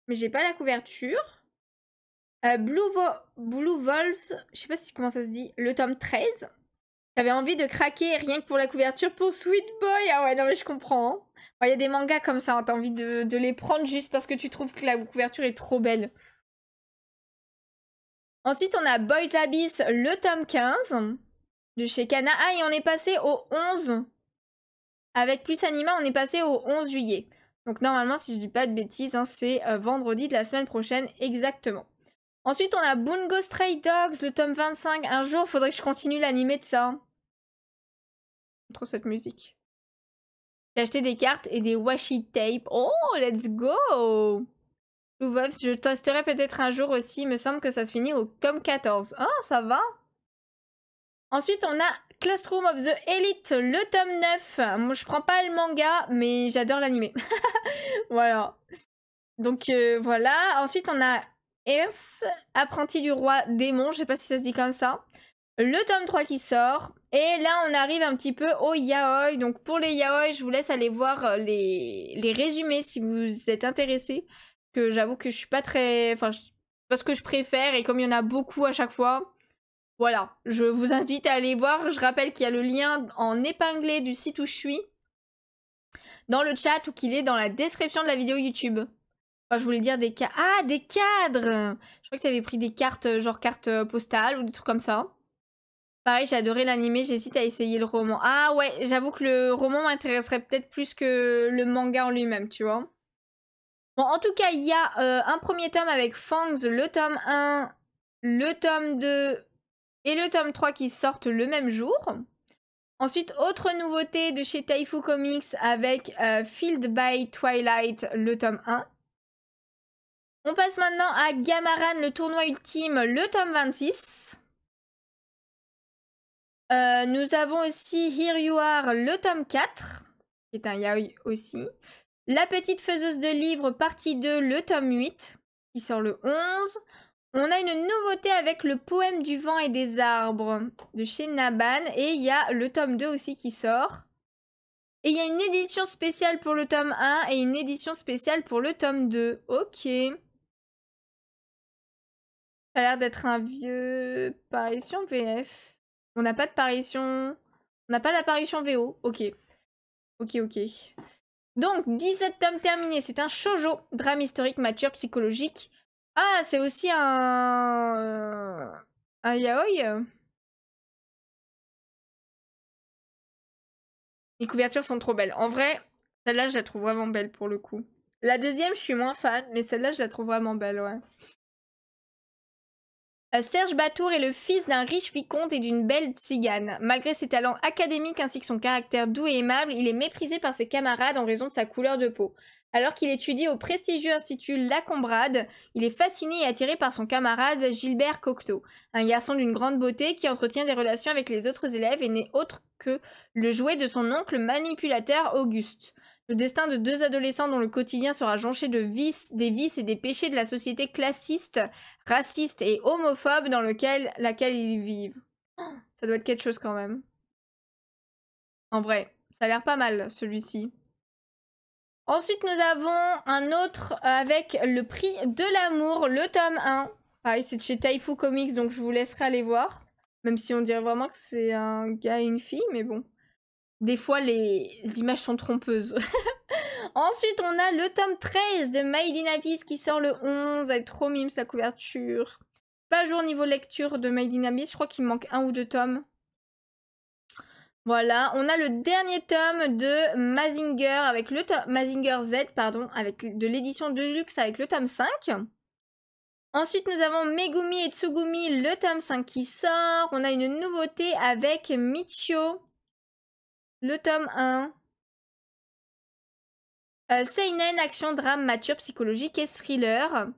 Mais j'ai pas la couverture. Blue Wolves, je sais pas comment ça se dit, le tome 13. J'avais envie de craquer rien que pour la couverture pour Sweet Boy. Ah ouais, non mais je comprends. Il y a des mangas comme ça, hein, t'as envie de les prendre juste parce que tu trouves que la couverture est trop belle. Ensuite, on a Boys Abyss, le tome 15 de chez Kana. Ah, et on est passé au 11. Avec Plus Anima, on est passé au 11 juillet. Donc normalement, si je dis pas de bêtises, hein, c'est vendredi de la semaine prochaine exactement. Ensuite, on a Bungo Stray Dogs, le tome 25. Un jour, faudrait que je continue l'animé de ça. J'aime trop cette musique. J'ai acheté des cartes et des washi tape. Oh, let's go! Blue Wolves, je testerai peut-être un jour aussi. Il me semble que ça se finit au tome 14. Ah, ça va. Ensuite, on a Classroom of the Elite, le tome 9. Moi, je prends pas le manga, mais j'adore l'animé. Voilà. Donc, voilà. Ensuite, on a Earth, apprenti du roi démon. Je sais pas si ça se dit comme ça. Le tome 3 qui sort. Et là, on arrive un petit peu au yaoi. Donc, pour les yaoi, je vous laisse aller voir les résumés si vous êtes intéressés. Que j'avoue que je suis pas très... Enfin, pas ce que je préfère. Et comme il y en a beaucoup à chaque fois... Voilà, je vous invite à aller voir. Je rappelle qu'il y a le lien en épinglé du site où je suis dans le chat ou qu'il est dans la description de la vidéo YouTube. Enfin, je voulais dire des cadres. Ah, des cadres! Je crois que tu avais pris des cartes, genre cartes postales ou des trucs comme ça. Pareil, j'ai adoré l'animé, j'hésite à essayer le roman. Ah ouais, j'avoue que le roman m'intéresserait peut-être plus que le manga en lui-même, tu vois. Bon, en tout cas, il y a un premier tome avec Fangs, le tome 1, le tome 2 et le tome 3 qui sortent le même jour. Ensuite, autre nouveauté de chez Taifu Comics avec Field by Twilight, le tome 1. On passe maintenant à Gamaran, le tournoi ultime, le tome 26. Nous avons aussi Here You Are, le tome 4, qui est un yaoi aussi. La petite faiseuse de livres, partie 2, le tome 8, qui sort le 11. On a une nouveauté avec le poème du vent et des arbres de chez Naban. Et il y a le tome 2 aussi qui sort. Et il y a une édition spéciale pour le tome 1 et une édition spéciale pour le tome 2. Ok. Ça a l'air d'être un vieux parution VF. On n'a pas de parution... On n'a pas l'apparition VO. Ok. Ok. Donc, 17 tomes terminés. C'est un shoujo. Drame historique, mature, psychologique. Ah, c'est aussi un yaoi. Les couvertures sont trop belles. En vrai, celle-là, je la trouve vraiment belle pour le coup. La deuxième, je suis moins fan, mais celle-là, je la trouve vraiment belle, ouais. Serge Batour est le fils d'un riche vicomte et d'une belle tzigane. Malgré ses talents académiques ainsi que son caractère doux et aimable, il est méprisé par ses camarades en raison de sa couleur de peau. Alors qu'il étudie au prestigieux institut La Combrade, il est fasciné et attiré par son camarade Gilbert Cocteau, un garçon d'une grande beauté qui entretient des relations avec les autres élèves et n'est autre que le jouet de son oncle manipulateur Auguste. Le destin de deux adolescents dont le quotidien sera jonché de des vices et des péchés de la société classiste, raciste et homophobe dans laquelle ils vivent. Oh, ça doit être quelque chose quand même. En vrai, ça a l'air pas mal celui-ci. Ensuite, nous avons un autre avec le prix de l'amour, le tome 1. Pareil, c'est de chez Taifu Comics, donc je vous laisserai aller voir. Même si on dirait vraiment que c'est un gars et une fille, mais bon. Des fois, les images sont trompeuses. Ensuite, on a le tome 13 de Made in Abyss qui sort le 11. Elle est trop mimes la couverture. Pas jour niveau lecture de Made in Abyss. Je crois qu'il manque 1 ou 2 tomes. Voilà. On a le dernier tome de Mazinger avec le Mazinger Z, pardon, avec de l'édition de luxe avec le tome 5. Ensuite, nous avons Megumi et Tsugumi, le tome 5 qui sort. On a une nouveauté avec Michio, le tome 1. Seinen, action, drame, mature, psychologique et thriller.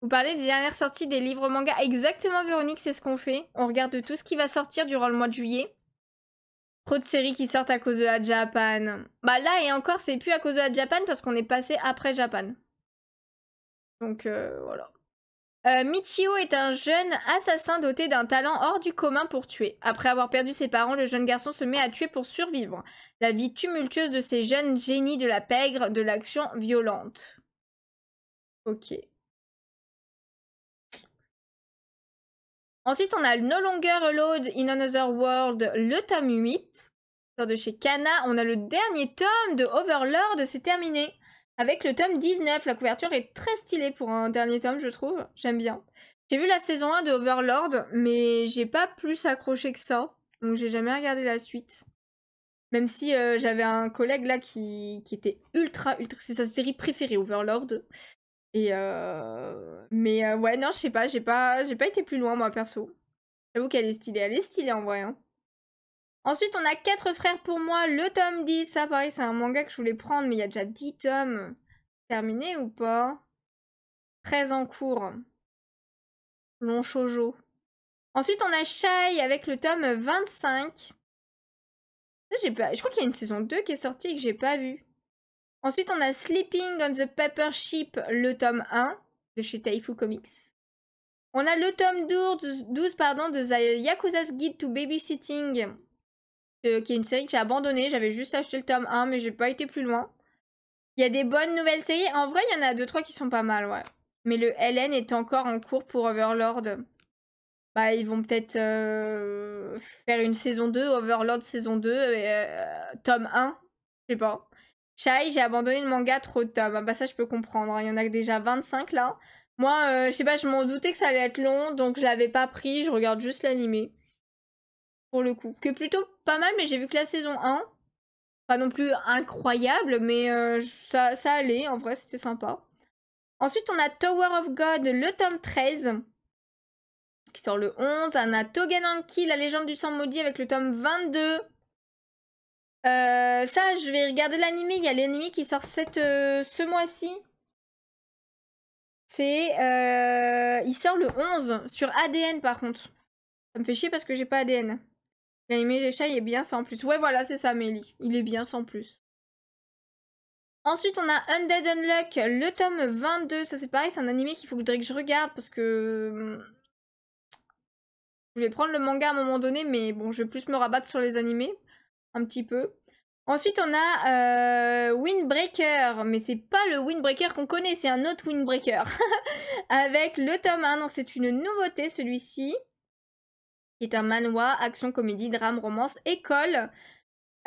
Vous parlez des dernières sorties des livres manga. Exactement, Véronique, c'est ce qu'on fait. On regarde tout ce qui va sortir durant le mois de juillet. Trop de séries qui sortent à cause de la Japan. Bah là, et encore, c'est plus à cause de la Japan parce qu'on est passé après Japan. Donc, voilà. Michio est un jeune assassin doté d'un talent hors du commun pour tuer. Après avoir perdu ses parents, le jeune garçon se met à tuer pour survivre. La vie tumultueuse de ces jeunes génies de la pègre, de l'action violente. Ok. Ensuite, on a No Longer Alone in Another World, le tome 8. De chez Kana. On a le dernier tome de Overlord, c'est terminé. Avec le tome 19, la couverture est très stylée pour un dernier tome, je trouve. J'aime bien. J'ai vu la saison 1 de Overlord, mais j'ai pas plus accroché que ça. Donc j'ai jamais regardé la suite. Même si j'avais un collègue là qui était ultra... C'est sa série préférée, Overlord. Et mais ouais, non, je sais pas, j'ai pas été plus loin, moi, perso. J'avoue qu'elle est stylée. Elle est stylée, en vrai, hein. Ensuite, on a 4 frères pour moi, le tome 10. Ça, pareil, c'est un manga que je voulais prendre, mais il y a déjà 10 tomes. Terminé ou pas? 13 en cours. Long shoujo. Ensuite, on a Shai avec le tome 25. Je crois qu'il y a une saison 2 qui est sortie et que j'ai pas vu. Ensuite, on a Sleeping on the Paper Ship, le tome 1 de chez Taifu Comics. On a le tome 12 pardon, de The Yakuza's Guide to Babysitting, qui est une série que j'ai abandonnée. J'avais juste acheté le tome 1, mais j'ai pas été plus loin. Il y a des bonnes nouvelles séries. En vrai, il y en a 2-3 qui sont pas mal, ouais. Mais le LN est encore en cours pour Overlord. Bah, ils vont peut-être faire une saison 2, Overlord saison 2, tome 1. Je sais pas. Shai, j'ai abandonné le manga, trop de tomes. Bah ça, je peux comprendre. Il y en a déjà 25 là. Moi, je sais pas, je m'en doutais que ça allait être long, donc je l'avais pas pris. Je regarde juste l'animé. pour le coup. Que plutôt pas mal, mais j'ai vu que la saison 1, pas non plus incroyable, mais ça allait, en vrai, c'était sympa. Ensuite, on a Tower of God, le tome 13, qui sort le 11. On a Toggenanki, la légende du sang maudit, avec le tome 22. Ça, je vais regarder l'animé. Il y a l'animé qui sort ce mois-ci. Il sort le 11 sur ADN par contre. Ça me fait chier parce que j'ai pas ADN. L'animé des chats il est bien sans plus. Ouais voilà c'est ça Mélie. Il est bien sans plus. Ensuite on a Undead Unluck, le tome 22. Ça c'est pareil, c'est un animé qu'il faut que je regarde parce que... Je voulais prendre le manga à un moment donné mais bon je vais plus me rabattre sur les animés. Un petit peu. Ensuite, on a Windbreaker, mais c'est pas le Windbreaker qu'on connaît, c'est un autre Windbreaker. Avec le tome 1, donc c'est une nouveauté celui-ci, qui est un manhwa, action, comédie, drame, romance, école.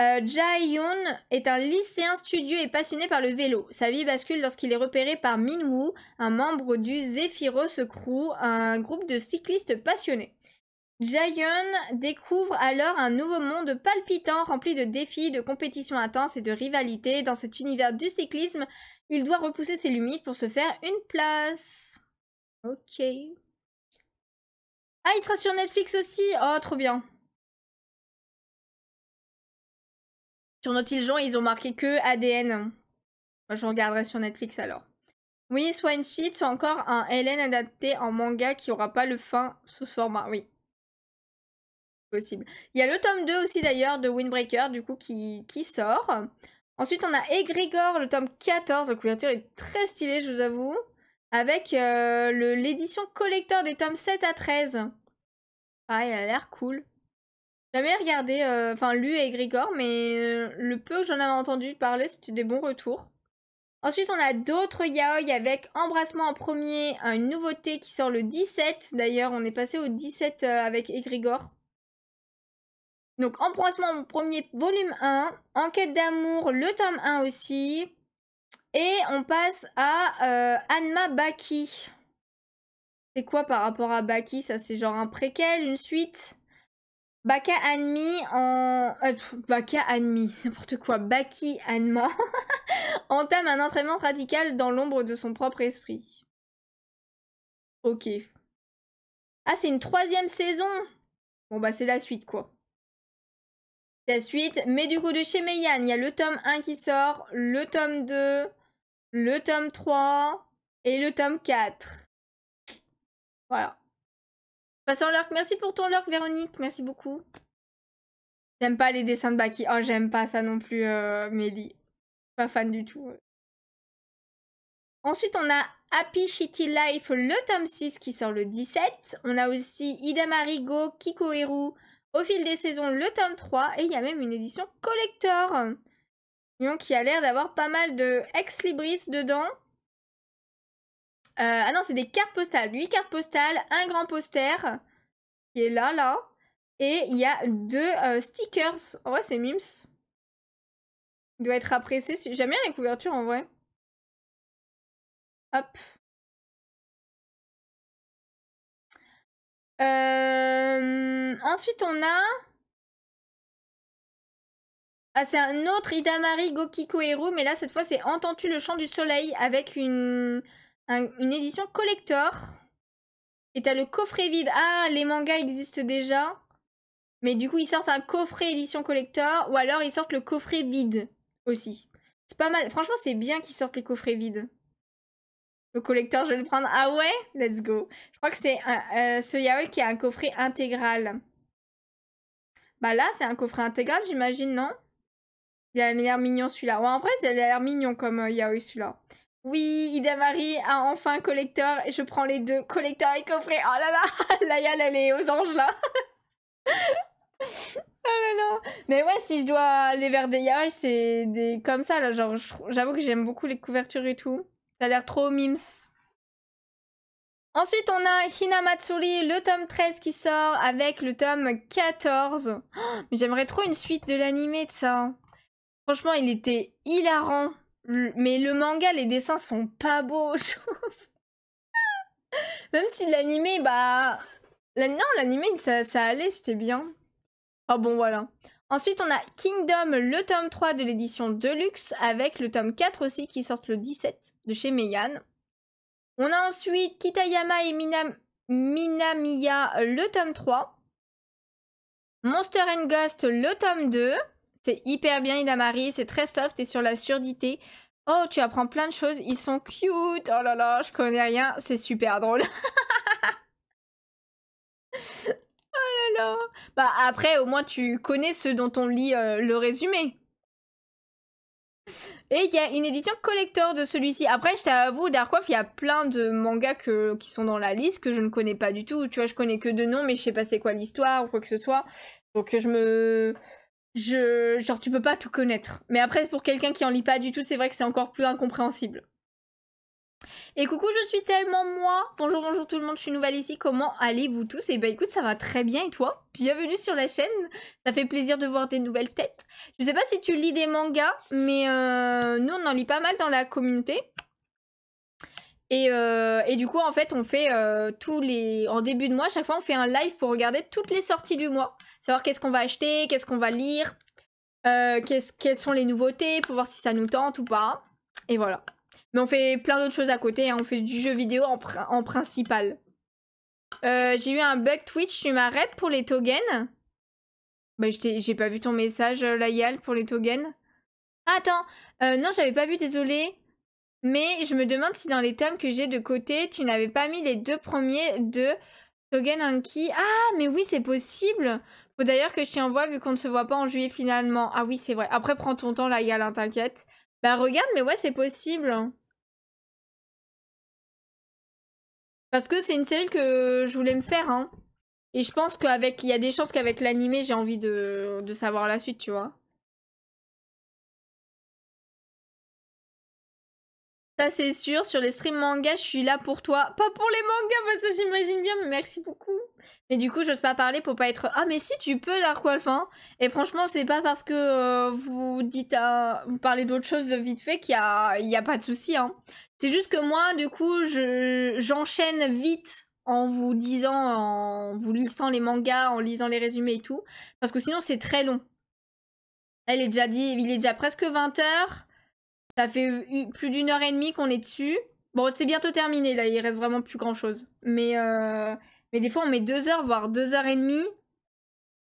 Jae-yoon est un lycéen studieux et passionné par le vélo. Sa vie bascule lorsqu'il est repéré par Min-woo, un membre du Zephyros Crew, un groupe de cyclistes passionnés. Jae-yoon découvre alors un nouveau monde palpitant, rempli de défis, de compétitions intenses et de rivalités. Dans cet univers du cyclisme, il doit repousser ses limites pour se faire une place. Ok. Ah, il sera sur Netflix aussi. Oh, trop bien. Sur Nautiljon, ils ont marqué que ADN. Moi, je regarderai sur Netflix alors. Oui, soit une suite, soit encore un LN adapté en manga qui aura pas le fin sous ce format, oui. Possible. Il y a le tome 2 aussi d'ailleurs de Windbreaker du coup qui sort. Ensuite on a Egregor, le tome 14, la couverture est très stylée je vous avoue. Avec l'édition collector des tomes 7 à 13. Ah, elle a l'air cool. J'ai jamais regardé, enfin lu Egregor, mais le peu que j'en avais entendu parler c'était des bons retours. Ensuite on a d'autres yaoi avec Embrassement en premier, une nouveauté qui sort le 17. D'ailleurs on est passé au 17 avec Egregor. Donc, Embrassement en premier, volume 1. Enquête d'amour, le tome 1 aussi. Et on passe à Hanma Baki. C'est quoi par rapport à Baki? Ça, c'est genre un préquel, une suite? Baka Hanmi en... Baka Hanmi, n'importe quoi. Baki Hanma entame un entraînement radical dans l'ombre de son propre esprit. Ok. Ah, c'est une 3e saison? Bon, bah, c'est la suite, quoi. La suite, mais du coup de chez Meian, il y a le tome 1 qui sort, le tome 2, le tome 3 et le tome 4. Voilà. Passons lurk, merci pour ton lurk Véronique, merci beaucoup. J'aime pas les dessins de Baki, oh j'aime pas ça non plus Mélie. Pas fan du tout. Ensuite on a Happy Shitty Life, le tome 6 qui sort le 17. On a aussi Hidamari Go Kikoeru, au fil des saisons, le tome 3, et il y a même une édition collector. Donc, qui a l'air d'avoir pas mal de ex-libris dedans. Ah non, c'est des cartes postales. 8 cartes postales, un grand poster, qui est là. Et il y a 2 stickers. En vrai, c'est mims. Il doit être apprécié. J'aime bien les couvertures, en vrai. Hop. Ensuite, on a... Ah, c'est un autre Hidamari Gokiko-Eru, mais là, cette fois, c'est Entends-tu le chant du soleil avec une édition collector. Et t'as le coffret vide. Ah, les mangas existent déjà. Mais du coup, ils sortent un coffret édition collector, ou alors ils sortent le coffret vide aussi. C'est pas mal. Franchement, c'est bien qu'ils sortent les coffrets vides. Le collector, je vais le prendre. Ah ouais? Let's go. Je crois que c'est ce yaoi qui a un coffret intégral. Bah là, c'est un coffret intégral, j'imagine, non? Il a l'air mignon celui-là. Ouais, en vrai, il a l'air mignon comme yaoi celui-là. Oui, Hidamari a enfin un collector et je prends les deux, collector et coffret. Oh là là, Layal, elle est aux anges là. Oh là là. Mais ouais, si je dois aller vers des yaoi, c'est des comme ça là. Genre, j'avoue que j'aime beaucoup les couvertures et tout. Ça a l'air trop mims. Ensuite, on a Hinamatsuri, le tome 13 qui sort avec le tome 14. Oh, mais j'aimerais trop une suite de l'animé de ça. Franchement, il était hilarant. Mais le manga, les dessins sont pas beaux, je trouve. Même si l'animé, bah... Non, l'animé, ça allait, c'était bien. Oh bon, voilà. Ensuite, on a Kingdom, le tome 3 de l'édition Deluxe, avec le tome 4 aussi qui sort le 17 de chez Meian. On a ensuite Kitayama et Minamiya, le tome 3. Monster and Ghost, le tome 2. C'est hyper bien, Inamari, c'est très soft et sur la surdité. Oh, tu apprends plein de choses, ils sont cute. Oh là là, je connais rien, c'est super drôle. Oh là là. Bah après, au moins tu connais ceux dont on lit le résumé. Et il y a une édition collector de celui-ci. Après, je t'avoue, Dark Wolf, il y a plein de mangas qui sont dans la liste que je ne connais pas du tout. Tu vois, je connais que deux noms, mais je sais pas c'est quoi l'histoire ou quoi que ce soit. Donc genre, tu peux pas tout connaître. Mais après, pour quelqu'un qui en lit pas du tout, c'est vrai que c'est encore plus incompréhensible. Et coucou, je suis tellement moi. Bonjour, bonjour tout le monde, je suis nouvelle ici. Comment allez-vous tous? Et bah écoute, ça va très bien et toi? Bienvenue sur la chaîne. Ça fait plaisir de voir des nouvelles têtes. Je sais pas si tu lis des mangas, mais nous on en lit pas mal dans la communauté. Et du coup, en fait, on fait en début de mois, chaque fois on fait un live pour regarder toutes les sorties du mois. Savoir qu'est-ce qu'on va acheter, qu'est-ce qu'on va lire, quelles sont les nouveautés, pour voir si ça nous tente ou pas. Et voilà. Mais on fait plein d'autres choses à côté, hein. On fait du jeu vidéo en principal. J'ai eu un bug Twitch, tu m'as rep pour les tokens? Bah j'ai pas vu ton message, Layal, pour les tokens. Ah, attends, non j'avais pas vu, désolé. Mais je me demande si dans les tomes que j'ai de côté, tu n'avais pas mis les deux premiers de Togen Anki. Ah, mais oui, c'est possible. Faut d'ailleurs que je t'y envoie vu qu'on ne se voit pas en juillet finalement. Ah oui, c'est vrai. Après, prends ton temps, Layal, hein, t'inquiète. Bah regarde, mais ouais, c'est possible. Parce que c'est une série que je voulais me faire, hein. Et je pense qu'il y a des chances qu'avec l'animé, j'ai envie de savoir la suite, tu vois. Ça, c'est sûr. Sur les streams manga, je suis là pour toi. Pas pour les mangas, parce que j'imagine bien, mais merci beaucoup. Mais du coup, j'ose pas parler pour pas être... Ah, mais si, tu peux, Dark Wolf, hein. Et franchement, c'est pas parce que vous parlez d'autre chose de vite fait qu'il y a pas de souci, hein. C'est juste que moi, du coup, j'enchaîne vite en vous disant, en vous listant les mangas, en lisant les résumés et tout. Parce que sinon, c'est très long. Là, il est déjà presque 20h. Ça fait plus d'1h30 qu'on est dessus. Bon, c'est bientôt terminé, là, il reste vraiment plus grand-chose. Mais des fois, on met 2 heures, voire 2h30.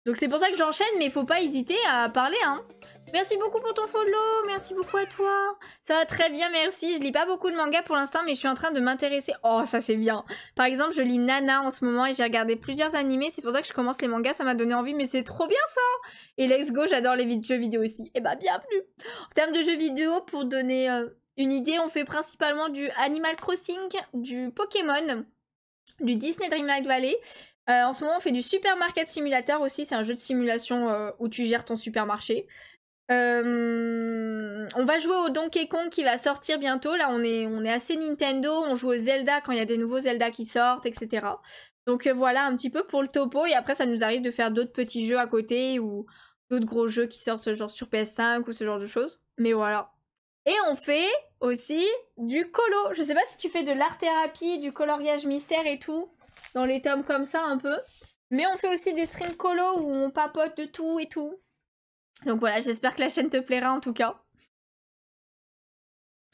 Donc c'est pour ça que j'enchaîne, mais il faut pas hésiter à parler, hein. Merci beaucoup pour ton follow, merci beaucoup à toi. Ça va très bien, merci. Je lis pas beaucoup de mangas pour l'instant, mais je suis en train de m'intéresser. Oh, ça c'est bien. Par exemple, je lis Nana en ce moment et j'ai regardé plusieurs animés. C'est pour ça que je commence les mangas, ça m'a donné envie, mais c'est trop bien ça. Et Let's Go, j'adore les jeux vidéo aussi. Et bah bienvenue. En termes de jeux vidéo, pour donner une idée, on fait principalement du Animal Crossing, du Pokémon, du Disney Dreamlight Valley. En ce moment, on fait du Supermarket Simulator aussi. C'est un jeu de simulation où tu gères ton supermarché. On va jouer au Donkey Kong qui va sortir bientôt. Là, on est assez Nintendo. On joue au Zelda quand il y a des nouveaux Zelda qui sortent, etc. Donc voilà un petit peu pour le topo. Et après, ça nous arrive de faire d'autres petits jeux à côté ou d'autres gros jeux qui sortent genre sur PS5 ou ce genre de choses. Mais voilà. Et on fait aussi du colo. Je sais pas si tu fais de l'art-thérapie, du coloriage mystère et tout, dans les tomes comme ça un peu. Mais on fait aussi des streams colo où on papote de tout et tout. Donc voilà, j'espère que la chaîne te plaira en tout cas.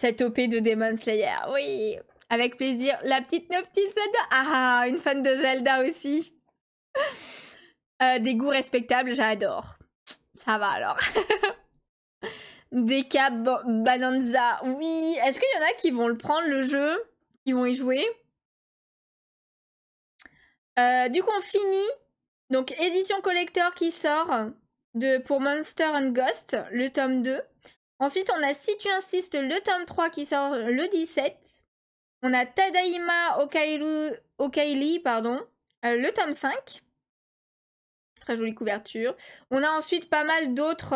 Cette OP de Demon Slayer, oui. Avec plaisir. La petite Noctil Zelda. Ah, une fan de Zelda aussi. Des goûts respectables, j'adore. Ça va alors. Deka Bonanza, oui. Est-ce qu'il y en a qui vont le prendre le jeu? Qui vont y jouer? Du coup, on finit. Donc, édition collector qui sort pour Monster and Ghost, le tome 2. Ensuite, on a Si tu insistes, le tome 3 qui sort le 17. On a Tadaima Okaili, pardon, le tome 5. Très jolie couverture. On a ensuite pas mal d'autres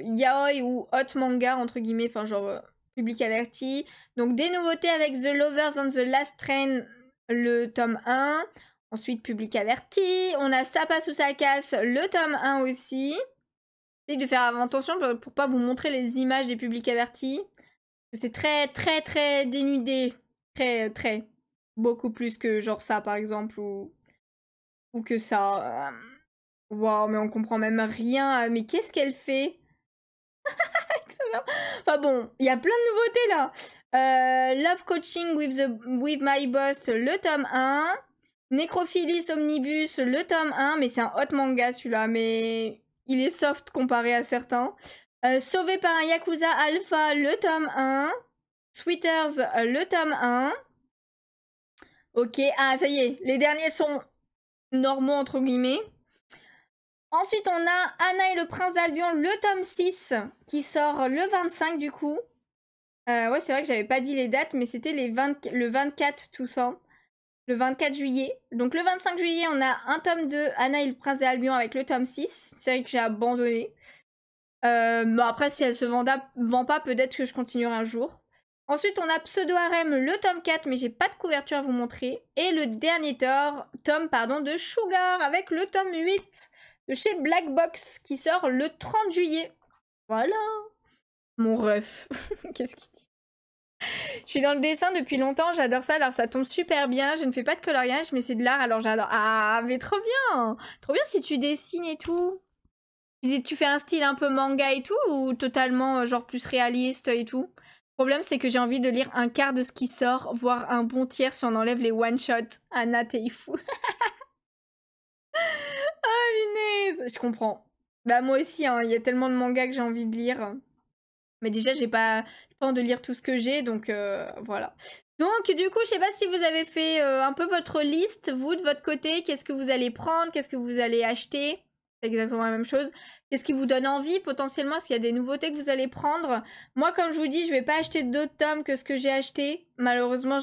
yaoi ou hot manga, entre guillemets, enfin genre public averti. Donc des nouveautés avec The Lovers on the Last Train, le tome 1. Ensuite, public averti. On a Ça passe ou ça casse, le tome 1 aussi. J'essaie de faire attention pour pas vous montrer les images des publics avertis. C'est très, très, très dénudé. Très, très. Beaucoup plus que genre ça, par exemple, ou que ça. Waouh, mais on comprend même rien. Mais qu'est-ce qu'elle fait? Excellent. Enfin bon, il y a plein de nouveautés là. Love Coaching with My Boss, le tome 1. Necrophilis Omnibus, le tome 1. Mais c'est un hot manga celui-là, mais il est soft comparé à certains. Sauvé par un Yakuza Alpha, le tome 1. Sweeters, le tome 1. Ok, ah ça y est, les derniers sont normaux entre guillemets. Ensuite, on a Anna et le Prince d'Albion, le tome 6, qui sort le 25 du coup. Ouais, c'est vrai que j'avais pas dit les dates, mais c'était le 24 tout ça. Le 24 juillet. Donc le 25 juillet, on a un tome de Anna et le Prince d'Albion avec le tome 6. Série que j'ai abandonnée. Mais après, si elle se vend pas, peut-être que je continuerai un jour. Ensuite, on a Pseudo Harem, le tome 4, mais j'ai pas de couverture à vous montrer. Et le dernier tome de Sugar avec le tome 8 de chez Black Box qui sort le 30 juillet. Voilà. Mon ref. Qu'est-ce qu'il dit? Je suis dans le dessin depuis longtemps, j'adore ça, alors ça tombe super bien. Je ne fais pas de coloriage, mais c'est de l'art, alors j'adore. Ah, mais trop bien! Trop bien si tu dessines et tout. Tu fais un style un peu manga et tout, ou totalement genre plus réaliste et tout? Le problème, c'est que j'ai envie de lire un quart de ce qui sort, voire un bon tiers si on enlève les one-shots. Anna, t'es fou. Ah, punaise! Je comprends. Bah, moi aussi, hein, il y a tellement de mangas que j'ai envie de lire. Mais déjà, j'ai pas le temps de lire tout ce que j'ai, donc voilà. Donc, du coup, je sais pas si vous avez fait un peu votre liste, vous, de votre côté. Qu'est-ce que vous allez prendre? Qu'est-ce que vous allez acheter? C'est exactement la même chose. Qu'est-ce qui vous donne envie, potentiellement? Est-ce qu'il y a des nouveautés que vous allez prendre? Moi, comme je vous dis, je vais pas acheter d'autres tomes que ce que j'ai acheté. Malheureusement,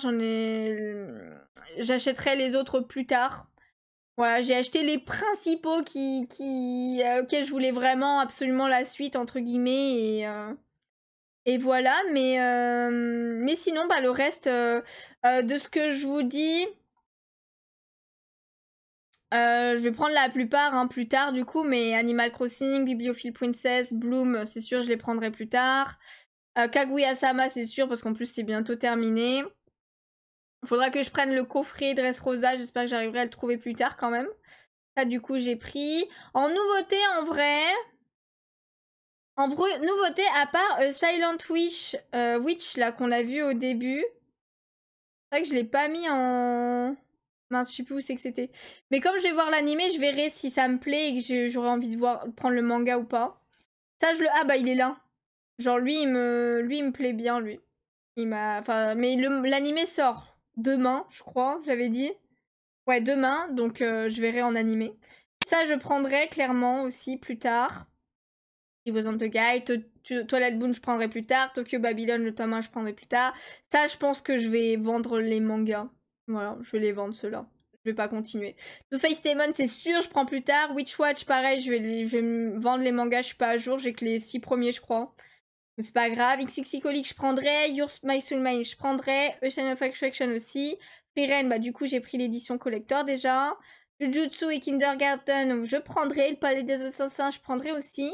j'achèterai les autres plus tard. Voilà, j'ai acheté les principaux auxquels je voulais vraiment absolument la suite, entre guillemets, et voilà. Mais sinon, bah, le reste de ce que je vous dis, je vais prendre la plupart hein, plus tard, du coup, mais Animal Crossing, Bibliophile Princess, Bloom, c'est sûr, je les prendrai plus tard. Kaguya-sama, c'est sûr, parce qu'en plus, c'est bientôt terminé. Faudra que je prenne le coffret Dressrosa, j'espère que j'arriverai à le trouver plus tard quand même. Ça, du coup, j'ai pris. En nouveauté, en vrai... nouveauté, à part Silent Witch, là, qu'on a vu au début. C'est vrai que je l'ai pas mis en... Mince, je sais plus où c'est que c'était. Mais comme je vais voir l'animé, je verrai si ça me plaît et que j'aurai envie de prendre le manga ou pas. Ça, Ah bah, il est là. Genre, lui, il me plaît bien, lui. Enfin, mais l'animé sort demain, je crois, j'avais dit. Ouais, demain, donc je verrai en animé. Ça, je prendrai clairement aussi plus tard. He was on the guide. Toilette Boon, je prendrai plus tard. Tokyo Babylon, le tome 1, je prendrai plus tard. Ça, je pense que je vais vendre les mangas. Voilà, je vais les vendre ceux-là. Je vais pas continuer. The Face Demon, c'est sûr, je prends plus tard. Witch Watch, pareil, je vais vendre les mangas, je suis pas à jour. J'ai que les 6 premiers, je crois. Mais c'est pas grave. XXIColic, je prendrai. Your My Soul Mine, je prendrai. Ocean of Attraction aussi. Frieren, bah du coup, j'ai pris l'édition collector déjà. Jujutsu et Kindergarten, je prendrai. Le Palais des Assassins, je prendrai aussi.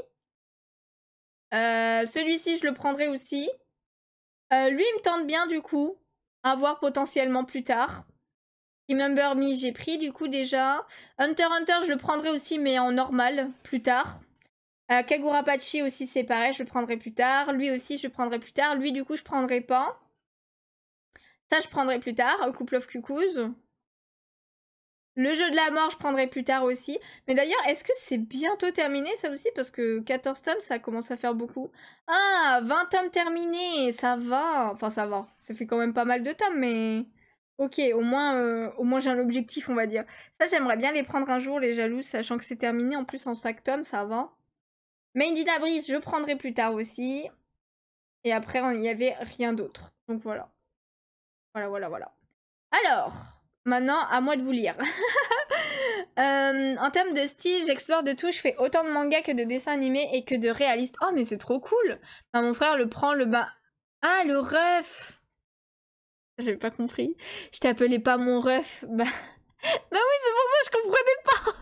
Celui-ci, je le prendrai aussi. Lui, il me tente bien, du coup. À voir potentiellement plus tard. Remember Me, j'ai pris, du coup, déjà. Hunter x Hunter, je le prendrai aussi, mais en normal, plus tard. Kagurapachi aussi, c'est pareil, je le prendrai plus tard. Lui aussi, je le prendrai plus tard. Lui, du coup, je prendrai pas. Ça, je prendrai plus tard. Couple of Cuckoos. Le jeu de la mort, je prendrai plus tard aussi. Mais d'ailleurs, est-ce que c'est bientôt terminé, ça aussi? Parce que 14 tomes, ça commence à faire beaucoup. Ah, 20 tomes terminés, ça va. Enfin, ça va. Ça fait quand même pas mal de tomes, mais... Ok, au moins j'ai un objectif, on va dire. Ça, j'aimerais bien les prendre un jour, les jalouses, sachant que c'est terminé. En plus, en 5 tomes, ça va. Main Dynabris, je prendrai plus tard aussi. Et après, il n'y avait rien d'autre. Donc voilà. Voilà. Alors, maintenant, à moi de vous lire. En termes de style, j'explore de tout. Je fais autant de mangas que de dessins animés et que de réalistes. Oh, mais c'est trop cool! Bah, mon frère le prend, le bas. Ah, le ref! J'avais pas compris. Je t'appelais pas mon ref. Bah, oui, c'est pour ça que je comprenais pas.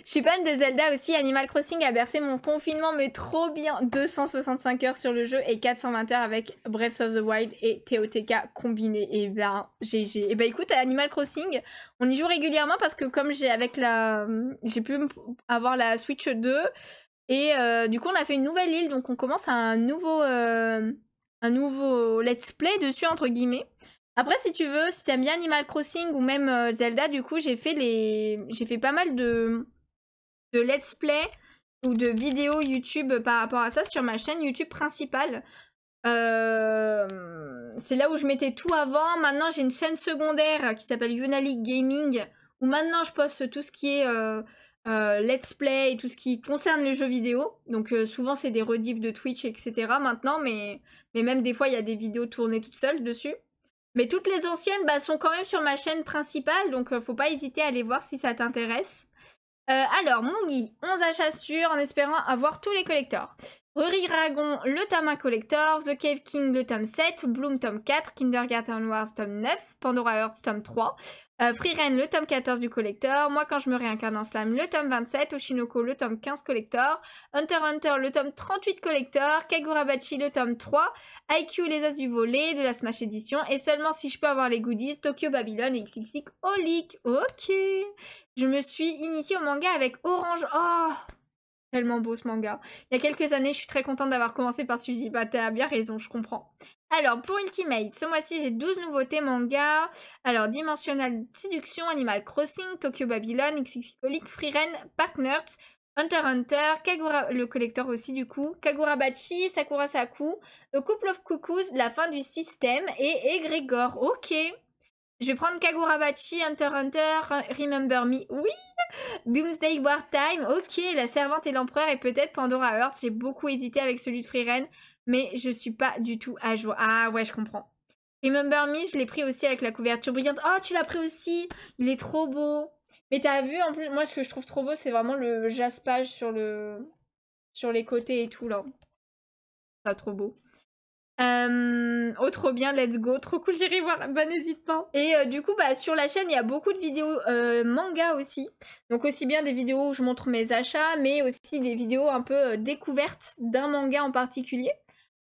Je suis fan de Zelda aussi. Animal Crossing a bercé mon confinement, mais trop bien. 265 heures sur le jeu et 420 heures avec Breath of the Wild et TOTK combinés. Et ben, GG. Et ben écoute, Animal Crossing, on y joue régulièrement parce que comme j'ai pu avoir la Switch 2 et du coup on a fait une nouvelle île, donc on commence un nouveau let's play dessus entre guillemets. Après, si tu veux, si t'aimes bien Animal Crossing ou même Zelda, du coup, j'ai fait pas mal de let's play ou de vidéos YouTube par rapport à ça sur ma chaîne YouTube principale. C'est là où je mettais tout avant. Maintenant, j'ai une chaîne secondaire qui s'appelle Yunali Gaming, où maintenant je poste tout ce qui est let's play et tout ce qui concerne les jeux vidéo. Donc souvent, c'est des rediffs de Twitch, etc. maintenant, mais même des fois, il y a des vidéos tournées toutes seules dessus. Mais toutes les anciennes sont quand même sur ma chaîne principale, donc faut pas hésiter à aller voir si ça t'intéresse. Alors, Mugi, 11 achats sûrs en espérant avoir tous les collectors. Ruri Dragon, le tome 1 collector. The Cave King, le tome 7. Bloom, tome 4. Kindergarten Wars, tome 9. Pandora Hearts, tome 3. Frieren, le tome 14 du collector. Moi, quand je me réincarne en slime, le tome 27. Oshinoko, le tome 15 collector. Hunter x Hunter, le tome 38 collector. Kagurabachi, le tome 3. IQ, les As du volet, de la Smash Edition. Et seulement si je peux avoir les goodies, Tokyo Babylon et XXX Holic. Ok. Je me suis initiée au manga avec Orange. Oh, tellement beau ce manga. Il y a quelques années, je suis très contente d'avoir commencé par celui-ci. Bah, t'as bien raison, je comprends. Alors, pour Ultimate, ce mois-ci, j'ai 12 nouveautés manga. Alors, Dimensional Séduction, Animal Crossing, Tokyo Babylon, XXX Holic, Frieren, Park Nerds, Hunter x Hunter, Kagura, le collector aussi du coup, Kagurabachi, Sakura Saku, A Couple of Cuckoos, la fin du système et Egrégor. Ok. Je vais prendre Kagurabachi, Hunter x Hunter, Remember Me. Oui. Doomsday Wartime, ok, La Servante et l'Empereur et peut-être Pandora Hearts. J'ai beaucoup hésité avec celui de Frieren, mais je suis pas du tout à jour. Ah ouais, je comprends. Remember Me, je l'ai pris aussi avec la couverture brillante. Oh, tu l'as pris aussi. Il est trop beau. Mais t'as vu, en plus, moi, ce que je trouve trop beau, c'est vraiment le jaspage sur les côtés et tout, là. Pas trop beau. Oh trop bien, let's go, trop cool, j'irai voir, bah n'hésite pas. Et du coup sur la chaîne il y a beaucoup de vidéos manga aussi, donc aussi bien des vidéos où je montre mes achats, mais aussi des vidéos un peu découvertes d'un manga en particulier.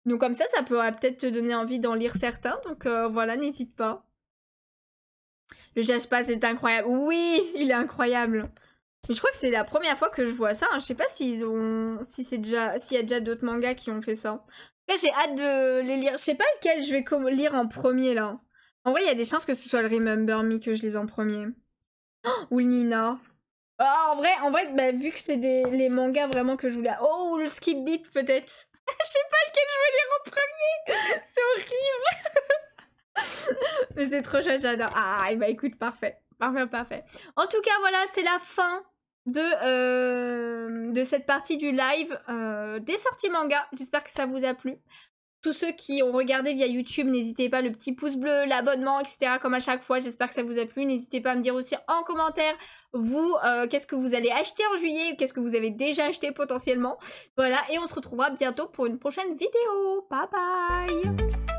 Donc comme ça pourrait peut-être te donner envie d'en lire certains, donc voilà, n'hésite pas. Le Jaspas est incroyable, oui, il est incroyable. Mais je crois que c'est la première fois que je vois ça, hein. Je sais pas s'il y a déjà d'autres mangas qui ont fait ça. Là, j'ai hâte de les lire. Je sais pas lequel je vais lire en premier, là. En vrai, il y a des chances que ce soit le Remember Me que je lise en premier. Oh, ou le Nina. Oh, en vrai bah, vu que c'est les mangas vraiment que je voulais... Oh, ou le Skip Beat, peut-être. Je sais pas lequel je vais lire en premier. C'est horrible. Mais c'est trop chouette, j'adore. Ah, bah écoute, parfait. Parfait. En tout cas, voilà, c'est la fin de cette partie du live des sorties manga. J'espère que ça vous a plu. Tous ceux qui ont regardé via YouTube, n'hésitez pas, le petit pouce bleu, l'abonnement, etc. Comme à chaque fois, j'espère que ça vous a plu. N'hésitez pas à me dire aussi en commentaire, vous, qu'est-ce que vous allez acheter en juillet, qu'est-ce que vous avez déjà acheté potentiellement. Voilà, et on se retrouvera bientôt pour une prochaine vidéo. Bye bye.